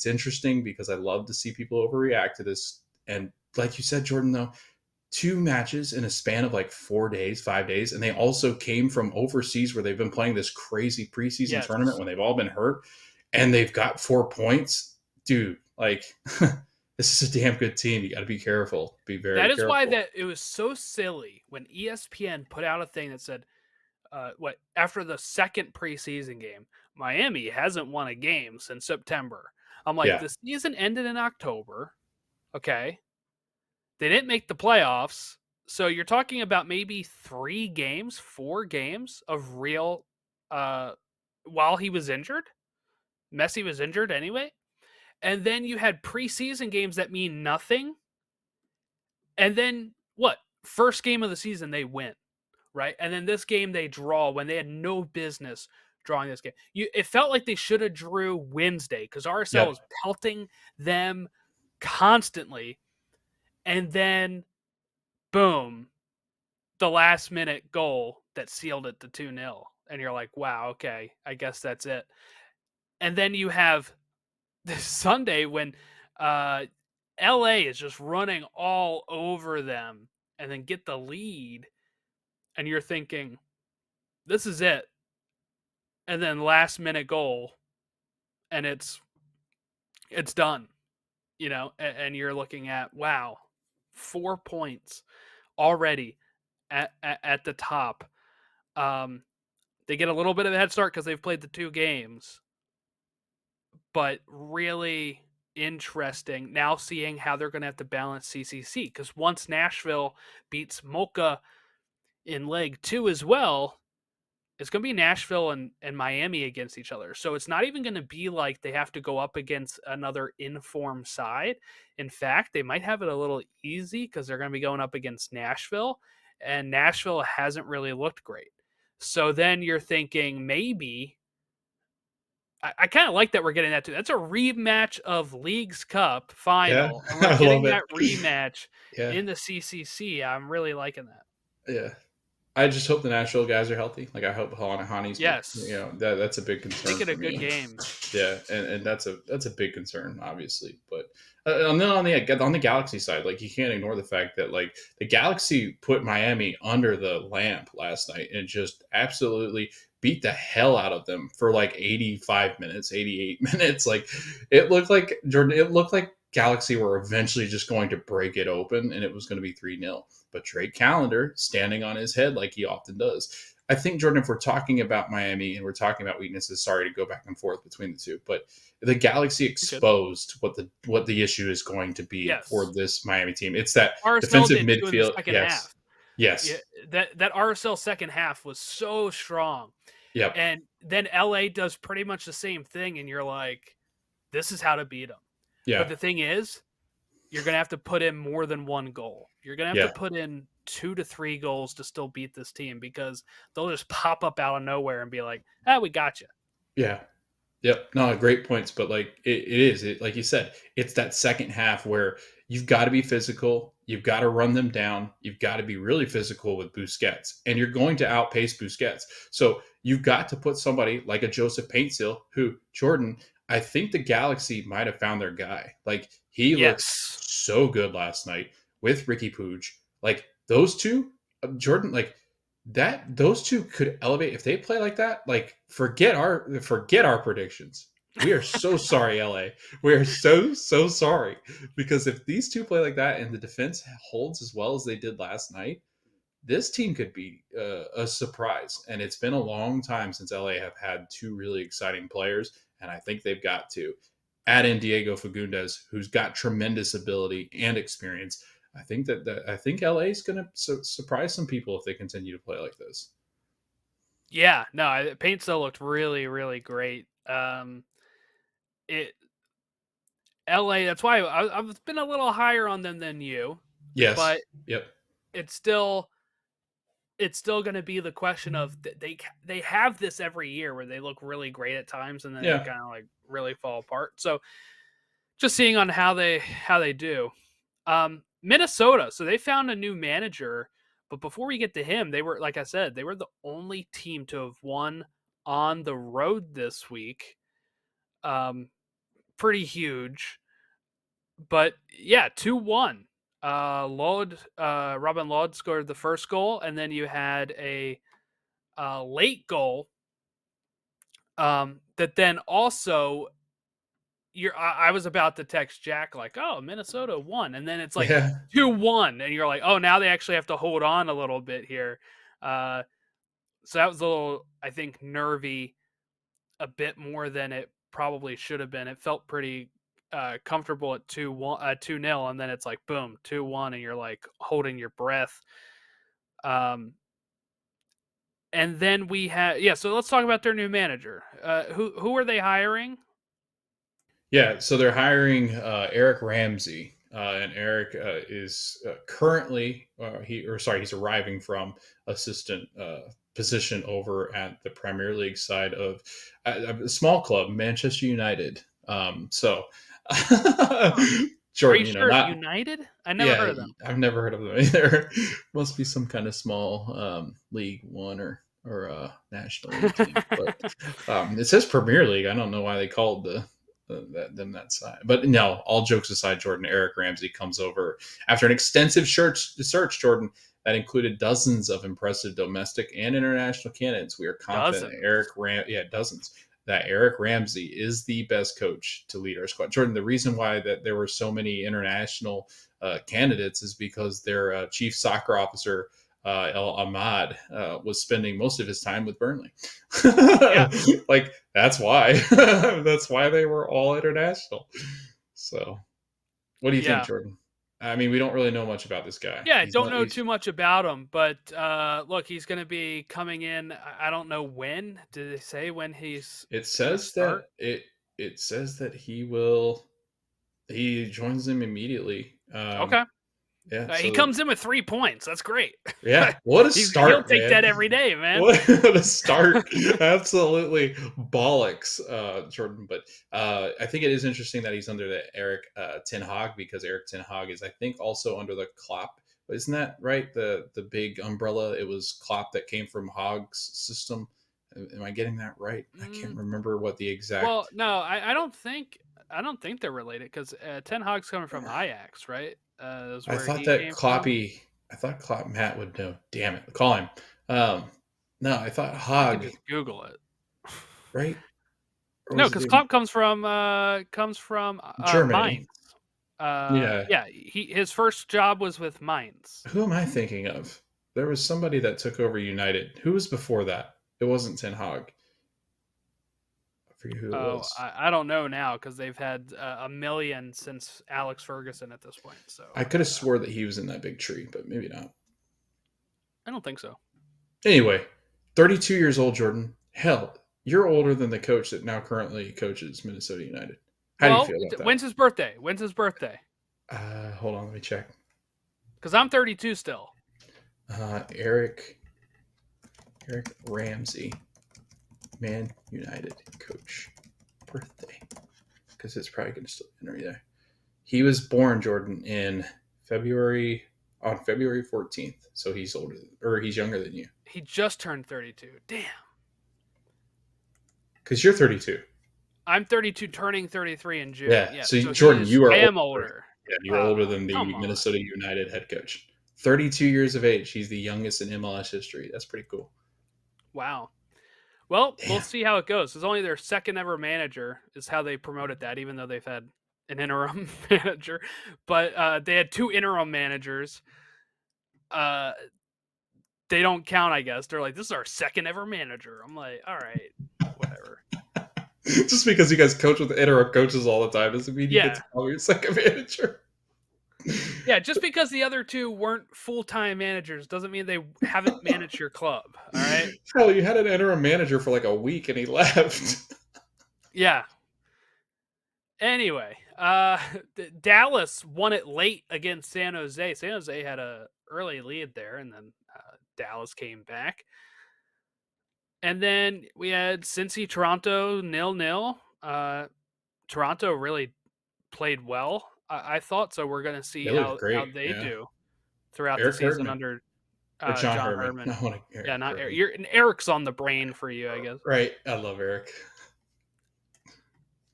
interesting because I love to see people overreact to this. And like you said, Jordan, though, 2 matches in a span of like 4 days, 5 days. And they also came from overseas where they've been playing this crazy preseason tournament Yes. when they've all been hurt and they've got 4 points. Dude, like, this is a damn good team. You got to be careful. Be very That is why careful. that it was so silly when ESPN put out a thing that said, what after the second preseason game, Miami hasn't won a game since September. I'm like, Yeah. the season ended in October. Okay. They didn't make the playoffs. So you're talking about maybe 3 games, 4 games of real uh while he was injured. Messi was injured anyway. And then you had preseason games that mean nothing. And then what? First game of the season they win, right? And then this game they draw when they had no business drawing this game. It felt like they should have drew Wednesday because RSL Yep. was pelting them constantly. And then boom, the last minute goal that sealed it to 2-0. And you're like, wow, okay, I guess that's it. And then you have this Sunday when uh, LA is just running all over them and then get the lead, and you're thinking, this is it. And then last minute goal, and it's done, and you're looking at, wow, 4 points already at the top. Um, they get a little bit of a head start because they've played the 2 games, but really interesting now seeing how they're going to have to balance CCC, because once Nashville beats Mocha in leg 2 as well, it's going to be Nashville and Miami against each other. So it's not even going to be like they have to go up against another informed side. In fact, they might have it a little easy because they're going to be going up against Nashville, and Nashville hasn't really looked great. So then you're thinking maybe I kind of like that we're getting that too. That's a rematch of Leagues Cup Yeah, final, and we're I getting love it. that rematch Yeah, in the CCC. I'm really liking that. yeah. I just hope the Nashville guys are healthy. Like I hope Hani's, Yes, that's a big make concern it a for good me. game. Yeah, and that's a big concern, obviously. But and then on the Galaxy side, like you can't ignore the fact that like the Galaxy put Miami under the lamp last night and just absolutely beat the hell out of them for like 85 minutes, 88 minutes. Like it looked like Jordan. It looked like Galaxy were eventually just going to break it open, and it was going to be 3-0. But Drake Callender standing on his head like he often does. I think, Jordan, if we're talking about Miami and we're talking about weaknesses, sorry to go back and forth between the two, but the Galaxy You're good. exposed what the issue is going to be for Yes, this Miami team. It's that RSL defensive did too in the midfield. second Yes, half. Yeah, yes, that RSL second half was so strong, yep, and then LA does pretty much the same thing, and you're like, this is how to beat them. But yeah, the thing is, you're going to have to put in more than one goal. You're going to have to yeah, put in 2 to 3 goals to still beat this team, because they'll just pop up out of nowhere and be like, we got you. yeah. Yep. No, great points. But like it is, like you said, it's that second half where you've got to be physical. You've got to run them down. You've got to be really physical with Busquets, and you're going to outpace Busquets. So you've got to put somebody like a Joseph Paintsil, who Jordan, I think the Galaxy might have found their guy. Like he looked Yes. so good last night with Ricky Pooch. Like those two, Jordan, like that those two could elevate if they play like that. Like forget our predictions. We are so sorry, LA. We are so sorry because if these two play like that and the defense holds as well as they did last night, this team could be a surprise. And it's been a long time since LA have had two really exciting players, and I think they've got to add in Diego Fagundes, who's got tremendous ability and experience. I think LA is going to surprise some people if they continue to play like this. Yeah, no, Paint still looked really, really great. It LA, that's why I've been a little higher on them than you, but Yes. Yep. it's still it's still going to be the question of they have this every year where they look really great at times and then they Yeah. kind of like really fall apart. So just seeing on how they do. Minnesota, so they found a new manager, but before we get to him, they were, like I said, they were the only team to have won on the road this week. Um, Pretty huge, but yeah, 2-1. Robin Lod scored the first goal, and then you had a late goal that then also I was about to text Jack like, oh, Minnesota won, and then it's like Yeah. 2-1, and you're like, oh, now they actually have to hold on a little bit here. Uh, so that was a little, I think, nervy, a bit more than it probably should have been. It felt pretty comfortable at 2-1, 2-0, and then it's like boom, 2-1, and you're like holding your breath. Um, and then we had, yeah. So let's talk about their new manager. Who are they hiring? Yeah, so they're hiring Eric Ramsey, and Eric is currently he's arriving from assistant position over at the Premier League side of a small club, Manchester United. So Huh. Are you Jordan, sure not United? I never heard yeah, of them. I've never heard of them either. Must be some kind of small League One or National League team, but it says Premier League. I don't know why they called that side. But no, all jokes aside, Jordan, Eric Ramsey comes over after an extensive search, Jordan, that included dozens of impressive domestic and international candidates. We are confident Doesn't. dozens, that Eric Ramsey is the best coach to lead our squad. Jordan, the reason why that there were so many international candidates is because their chief soccer officer, El Ahmad, was spending most of his time with Burnley. Yeah. Like, that's why. That's why they were all international. So, what do you think, Yeah. Jordan? I mean, we don't really know much about this guy. Yeah, I He's don't not. know too much about him, but look, he's going to be coming in. I don't know when. Did they say when he's It going to says start? that it says that he joins them immediately. Okay. Yeah. He So comes in with 3 points. That's great. yeah, what a He'll start, take man! that every day, man. What a start! Absolutely bollocks, Jordan. But I think it is interesting that he's under the Eric Ten Hag, because Eric Ten Hag is, I think, also under the Klopp. Isn't that right? The big umbrella. It was Klopp that came from Hag's system. Am I getting that right? I can't Mm, remember what the well, exact. no, I don't think they're related because Ten Hag's coming from Ajax, right? Is I where thought he that came from. Kloppy. I thought Klopp Matt would know. Damn it, call him. Um, no, I thought I can Hag, just Google it. right? Or No, was it because in Klopp comes from Germany? Mainz. Yeah. Yeah, his first job was with Mainz. Who am I thinking of? There was somebody that took over United. Who was before that? It wasn't Ten Hag. I forget who it Oh, was. I don't know now because they've had a million since Alex Ferguson at this point. So I could have swore that he was in that big tree, but maybe not. I don't think so. Anyway, 32 years old, Jordan. Hell, you're older than the coach that now currently coaches Minnesota United. How do you Well, feel about that? when's his birthday? When's his birthday? Hold on, let me check. Because I'm 32 still. Eric Ramsey, Man United coach, birthday, because it's probably going to still enter there. He was born, Jordan, in February on February 14th, so he's older or he's younger than you, He just turned 32. Damn. because you're 32. I'm 32, turning 33 in June. Yeah, Yeah, so so Jordan, you I are am older. older. Yeah, you're older than Come the on. Minnesota United head coach. 32 years of age. He's the youngest in MLS history. That's pretty cool. Wow. Well, we'll Damn. see how it goes. It's only their second ever manager, is how they promoted that, even though they've had an interim manager. But they had 2 interim managers. Uh, they don't count, I guess. They're like, this is our second ever manager. I'm like, all right, whatever. Just because you guys coach with interim coaches all the time doesn't mean you get Yeah. to call your second manager. Yeah, just because the other 2 weren't full-time managers doesn't mean they haven't managed your club. All right. Hell, you had an interim manager for like a week and he left. Yeah. Anyway, Dallas won it late against San Jose. San Jose had a early lead there, and then Dallas came back. And then we had Cincy Toronto 0-0. Toronto really played well. I thought so. We're going to see They looked how great. they Yeah. do throughout the Eric season Herdman under or John John Herman. Herdman. I want Yeah, Eric not Eric. Herdman. Eric's on the brain for you, I guess. Right. I love Eric. But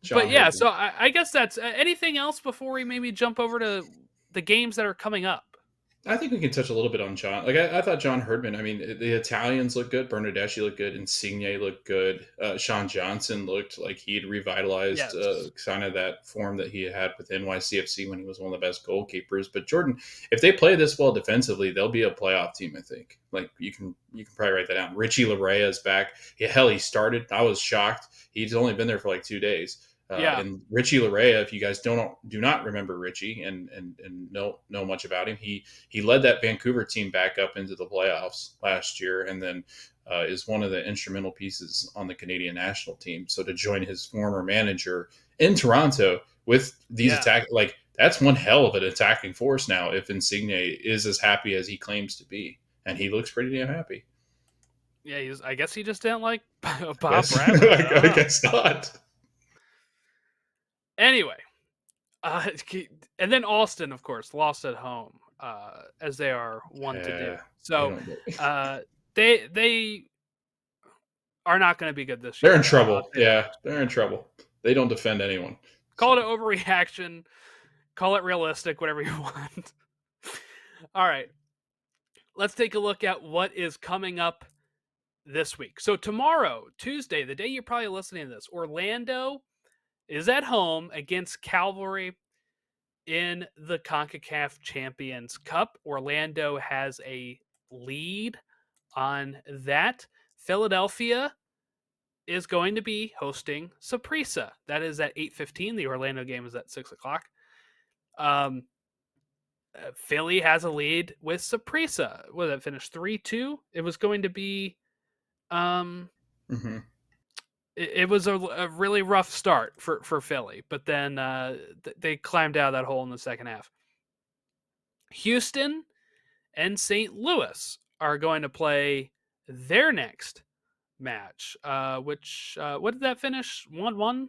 John yeah, Herdman. so I guess that's anything else before we maybe jump over to the games that are coming up. I think we can touch a little bit on John. Like I thought John Herdman. I mean, the Italians looked good. Bernardeschi looked good. Insigne looked good. Sean Johnson looked like he had revitalized Yes. kind of that form that he had with NYCFC when he was one of the best goalkeepers. But Jordan, if they play this well defensively, they'll be a playoff team. I think. Like you can probably write that down. Richie Larea is back. Yeah, hell, he started. I was shocked. He's only been there for like 2 days. Yeah. And Richie Larea, if you guys do not remember Richie and know much about him, he led that Vancouver team back up into the playoffs last year, and then is one of the instrumental pieces on the Canadian national team. So to join his former manager in Toronto with these like that's one hell of an attacking force now. If Insigne is as happy as he claims to be, and he looks pretty damn happy. Yeah, I guess he just didn't like Bob I Bradley. I don't know. guess not. Anyway, and then Austin, of course, lost at home, as they are one to do. So they are not going to be good this year. They're in trouble. Yeah, they're in trouble. They don't defend anyone. Call it So. an overreaction. Call it realistic, whatever you want. All right. Let's take a look at what is coming up this week. So tomorrow, Tuesday, the day you're probably listening to this, Orlando is at home against Cavalry in the CONCACAF Champions Cup. Orlando has a lead on that. Philadelphia is going to be hosting Saprissa. That is at 8:15. The Orlando game is at 6 o'clock. Philly has a lead with Saprissa. What did it finish? 3-2? It was going to be Mm-hmm. it was a really rough start for Philly, but then they climbed out of that hole in the second half. Houston and St. Louis are going to play their next match, which what did that finish? 1-1?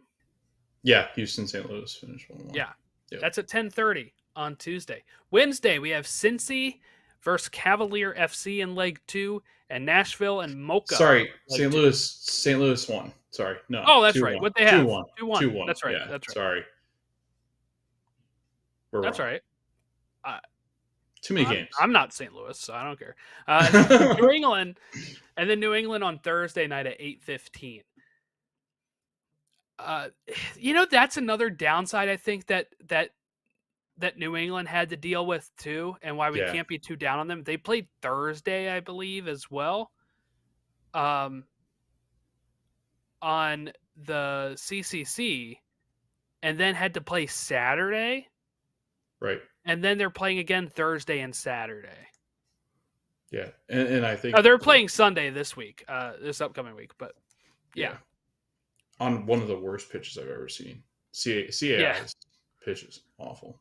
Yeah, Houston St. Louis finished 1-1. Yeah. Yep. That's at 10:30 on Tuesday. Wednesday, we have Cincy versus Cavalier FC in Leg 2 and Nashville and Mocha. Sorry, Leg St. 2. Louis. St. Louis won. Sorry, no. Oh, that's 2-1. right. What they have? 2-1. 2-1. 2-1. That's right. Yeah. That's right. Sorry. We're That's wrong. right. Too many games. I'm not St. Louis, so I don't care. New England, and then New England on Thursday night at 8:15. That's another downside I think that New England had to deal with too, and why we Yeah. can't be too down on them. They played Thursday, I believe, as well. On the CCC, and then had to play Saturday. Right. And then they're playing again Thursday and Saturday. Yeah, and I think they're playing Sunday this week, this upcoming week. But yeah. On one of the worst pitches I've ever seen. CAI's pitch is awful.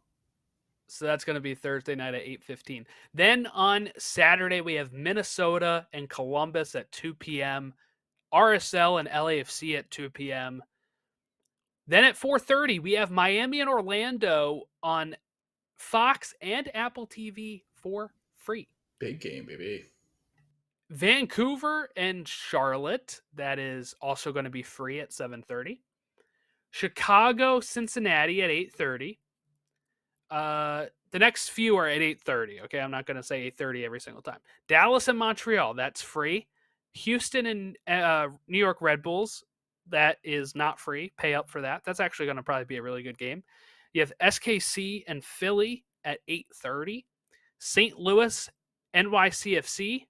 So that's going to be Thursday night at 8:15. Then on Saturday we have Minnesota and Columbus at 2 p.m. RSL and LAFC at 2 p.m. Then at 4:30 we have Miami and Orlando on Fox and Apple TV for free. Big game, baby. Vancouver and Charlotte, that is also going to be free at 7:30. Chicago, Cincinnati at 8:30. The next few are at 8:30. Okay, I'm not going to say 8:30 every single time. Dallas and Montreal, that's free. Houston and New York Red Bulls, that is not free. Pay up for that. That's actually going to probably be a really good game. You have SKC and Philly at 8:30. St. Louis, NYCFC.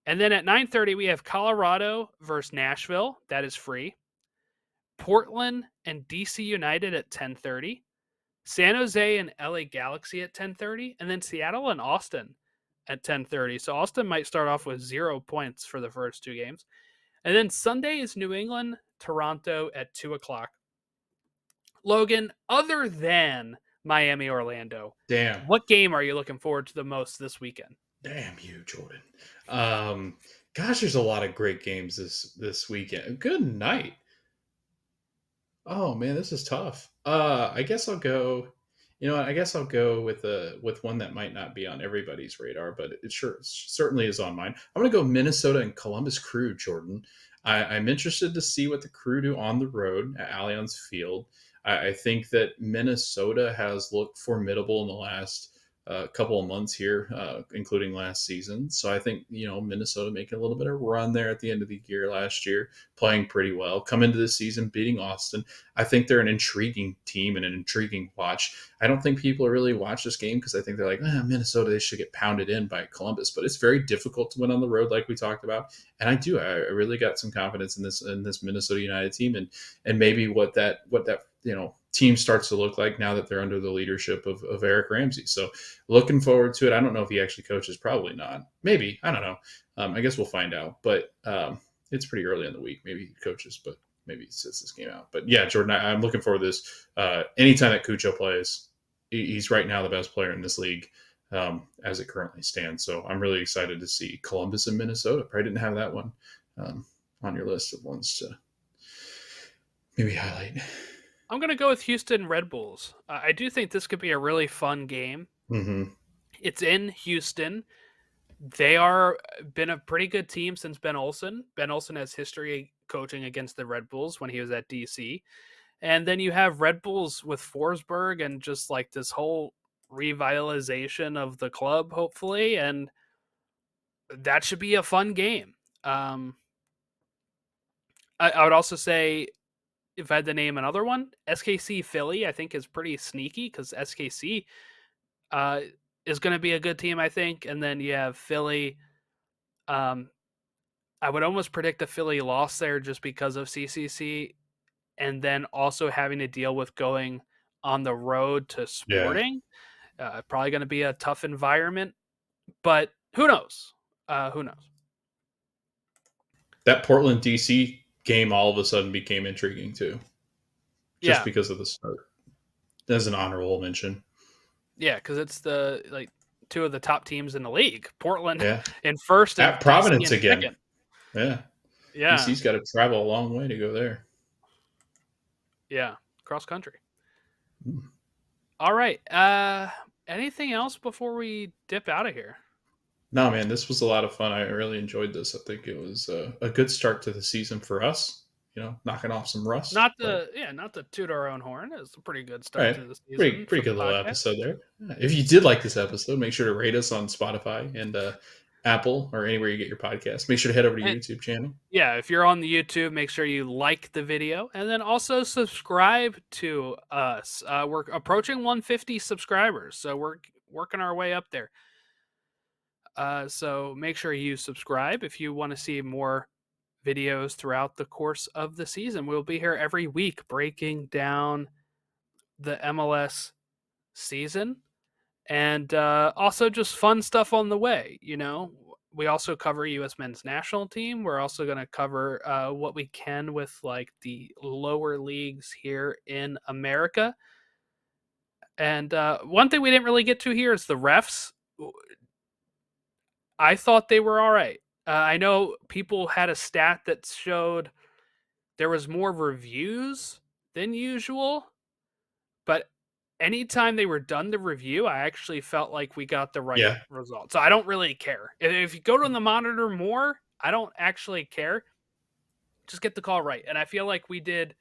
And then at 9:30, we have Colorado versus Nashville. That is free. Portland and DC United at 10:30. San Jose and LA Galaxy at 10:30. And then Seattle and Austin at 10:30. So Austin might start off with 0 points for the first two games. And then Sunday is New England, Toronto at 2 o'clock. Logan, other than Miami, Orlando, damn, what game are you looking forward to the most this weekend? Damn you, Jordan. Gosh, there's a lot of great games this weekend. Good night. Oh man, this is tough. I guess I'll go. You know what? I guess I'll go with one that might not be on everybody's radar, but it certainly is on mine. I'm gonna go Minnesota and Columbus Crew, Jordan. I'm interested to see what the Crew do on the road at Allianz Field. I think that Minnesota has looked formidable in the last couple of months here, including last season. So I think, Minnesota making a little bit of run there at the end of the year last year, playing pretty well, come into the season beating Austin. I think they're an intriguing team and an intriguing watch. I don't think people really watch this game because I think they're like, Minnesota, they should get pounded in by Columbus, but it's very difficult to win on the road, like we talked about. And I really got some confidence in this Minnesota United team and maybe what that team starts to look like now that they're under the leadership of Eric Ramsey. So looking forward to it. I don't know if he actually coaches, probably not. Maybe, I don't know. I guess we'll find out. But it's pretty early in the week. Maybe he coaches, but maybe he sits this game out. But yeah, Jordan, I'm looking forward to this. Anytime that Cucho plays, he's right now the best player in this league as it currently stands. So I'm really excited to see Columbus and Minnesota. Probably didn't have that one on your list of ones to maybe highlight. I'm going to go with Houston Red Bulls. I do think this could be a really fun game. Mm-hmm. It's in Houston. They are been a pretty good team since Ben Olsen. Ben Olsen has history coaching against the Red Bulls when he was at DC. And then you have Red Bulls with Forsberg and just like this whole revitalization of the club, hopefully. And that should be a fun game. Um, I would also say, if I had to name another one, SKC Philly, I think is pretty sneaky because SKC uh, is going to be a good team, I think. And then you have Philly. Um, I would almost predict a Philly loss there just because of CCC, and then also having to deal with going on the road to Yeah. Sporting. Probably going to be a tough environment, but who knows? Who knows? That Portland DC game all of a sudden became intriguing too, just Yeah, because of the start. As an honorable mention. yeah, because it's the like two of the top teams in the league. Portland Yeah. in first and At DC Providence in again. second. Yeah. Yeah, DC's got to travel a long way to go there. yeah, cross country. Mm. All right. Anything else before we dip out of here? No, man, this was a lot of fun. I really enjoyed this. I think it was a good start to the season for us. Knocking off some rust. But Not to toot our own horn. It's a pretty good all start right, to the pretty season pretty for the good little podcast. episode there. Yeah, if you did like this episode, make sure to rate us on Spotify and Apple or anywhere you get your podcast. Make sure to head over to And YouTube channel. yeah, if you're on the YouTube, make sure you like the video and then also subscribe to us. We're approaching 150 subscribers, so we're working our way up there. So make sure you subscribe if you want to see more videos throughout the course of the season. We'll be here every week breaking down the MLS season and also just fun stuff on the way. We also cover U.S. men's national team. We're also going to cover what we can with like the lower leagues here in America. And one thing we didn't really get to here is the refs. I thought they were all right. I know people had a stat that showed there was more reviews than usual, but anytime they were done the review, I actually felt like we got the right Yeah, result. So I don't really care. If you go to the monitor more, I don't actually care. Just get the call right. And I feel like we did.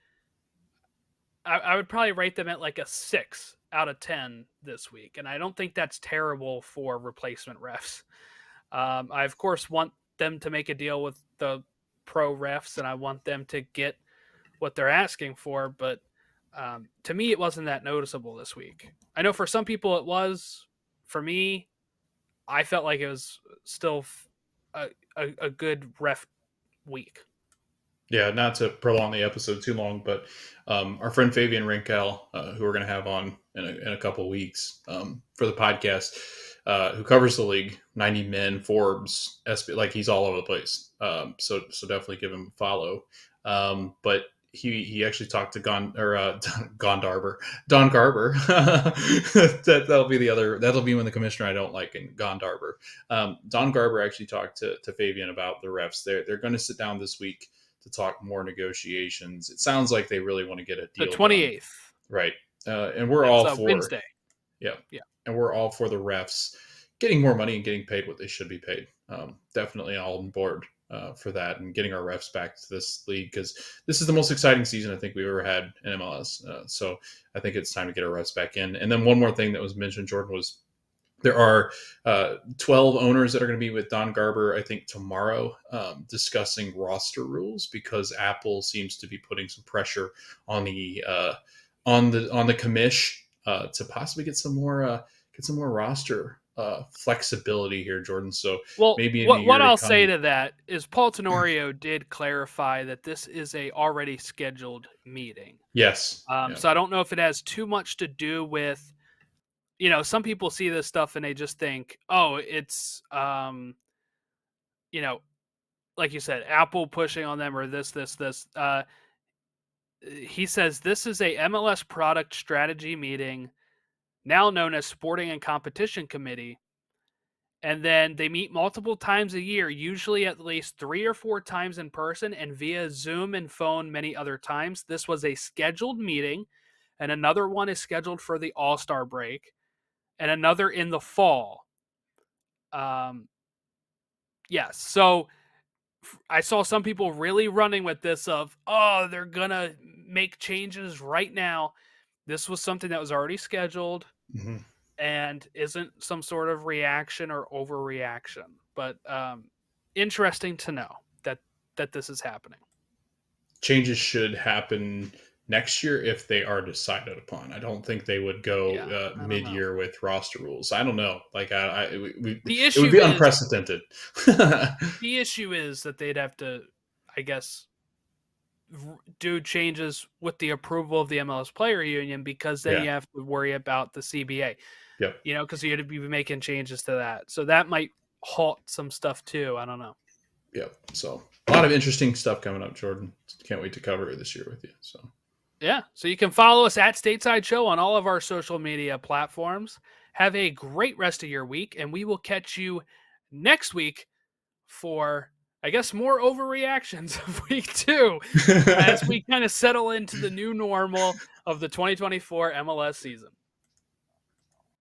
I would probably rate them at like a 6 out of 10 this week. And I don't think that's terrible for replacement refs. I, of course, want them to make a deal with the pro refs and I want them to get what they're asking for. But to me, it wasn't that noticeable this week. I know for some people it was. For me, I felt like it was still a good ref week. yeah. Not to prolong the episode too long, but our friend Fabian Rinkel, who we're going to have on in a couple weeks for the podcast, who covers the league, 90 Men, Forbes, SB, like he's all over the place. So definitely give him a follow. But he actually talked to Don Garber. That'll be when the commissioner I don't like, and Gon Darber. Don Garber actually talked to Fabian about the refs. They're going to sit down this week to talk more negotiations. It sounds like they really want to get a The deal done, 28th. right? And we're It's all a for, Wednesday. yeah, Yeah. and we're all for the refs getting more money and getting paid what they should be paid. Definitely all on board for that and getting our refs back to this league because this is the most exciting season I think we've ever had in MLS. So I think it's time to get our refs back in. And then one more thing that was mentioned, Jordan, was there are 12 owners that are going to be with Don Garber, I think, tomorrow, discussing roster rules because Apple seems to be putting some pressure on the commish to possibly get some more roster flexibility here, Jordan. So Well, maybe in the what year to I'll say come, to that is Paul Tenorio did clarify that this is a already scheduled meeting. yes, yeah, So I don't know if it has too much to do with, some people see this stuff and they just think, oh, it's, you know, like you said, Apple pushing on them or this. He says this is a MLS product strategy meeting, now known as Sporting and Competition Committee. And then they meet multiple times a year, usually at least 3 or 4 times in person and via Zoom and phone many other times. This was a scheduled meeting, and another one is scheduled for the All-Star break, and another in the fall. Yes. So I saw some people really running with this of, oh, they're gonna make changes right now. This was something that was already scheduled Hmm. and isn't some sort of reaction or overreaction. But interesting to know that this is happening. Changes should happen next year if they are decided upon. I don't think they would go Yeah, I don't know. mid-year with roster rules. I don't know. Like The it would issue be is unprecedented. the issue is that they'd have to, I guess, do changes with the approval of the MLS player union, because then Yeah. you have to worry about the CBA, Yep. because you'd be making changes to that. So that might halt some stuff too. I don't know. Yep. So a lot of interesting stuff coming up, Jordan. Can't wait to cover it this year with you. So Yeah. So you can follow us at Stateside Show on all of our social media platforms. Have a great rest of your week, and we will catch you next week for, I guess, more overreactions of week 2 as we kind of settle into the new normal of the 2024 MLS season.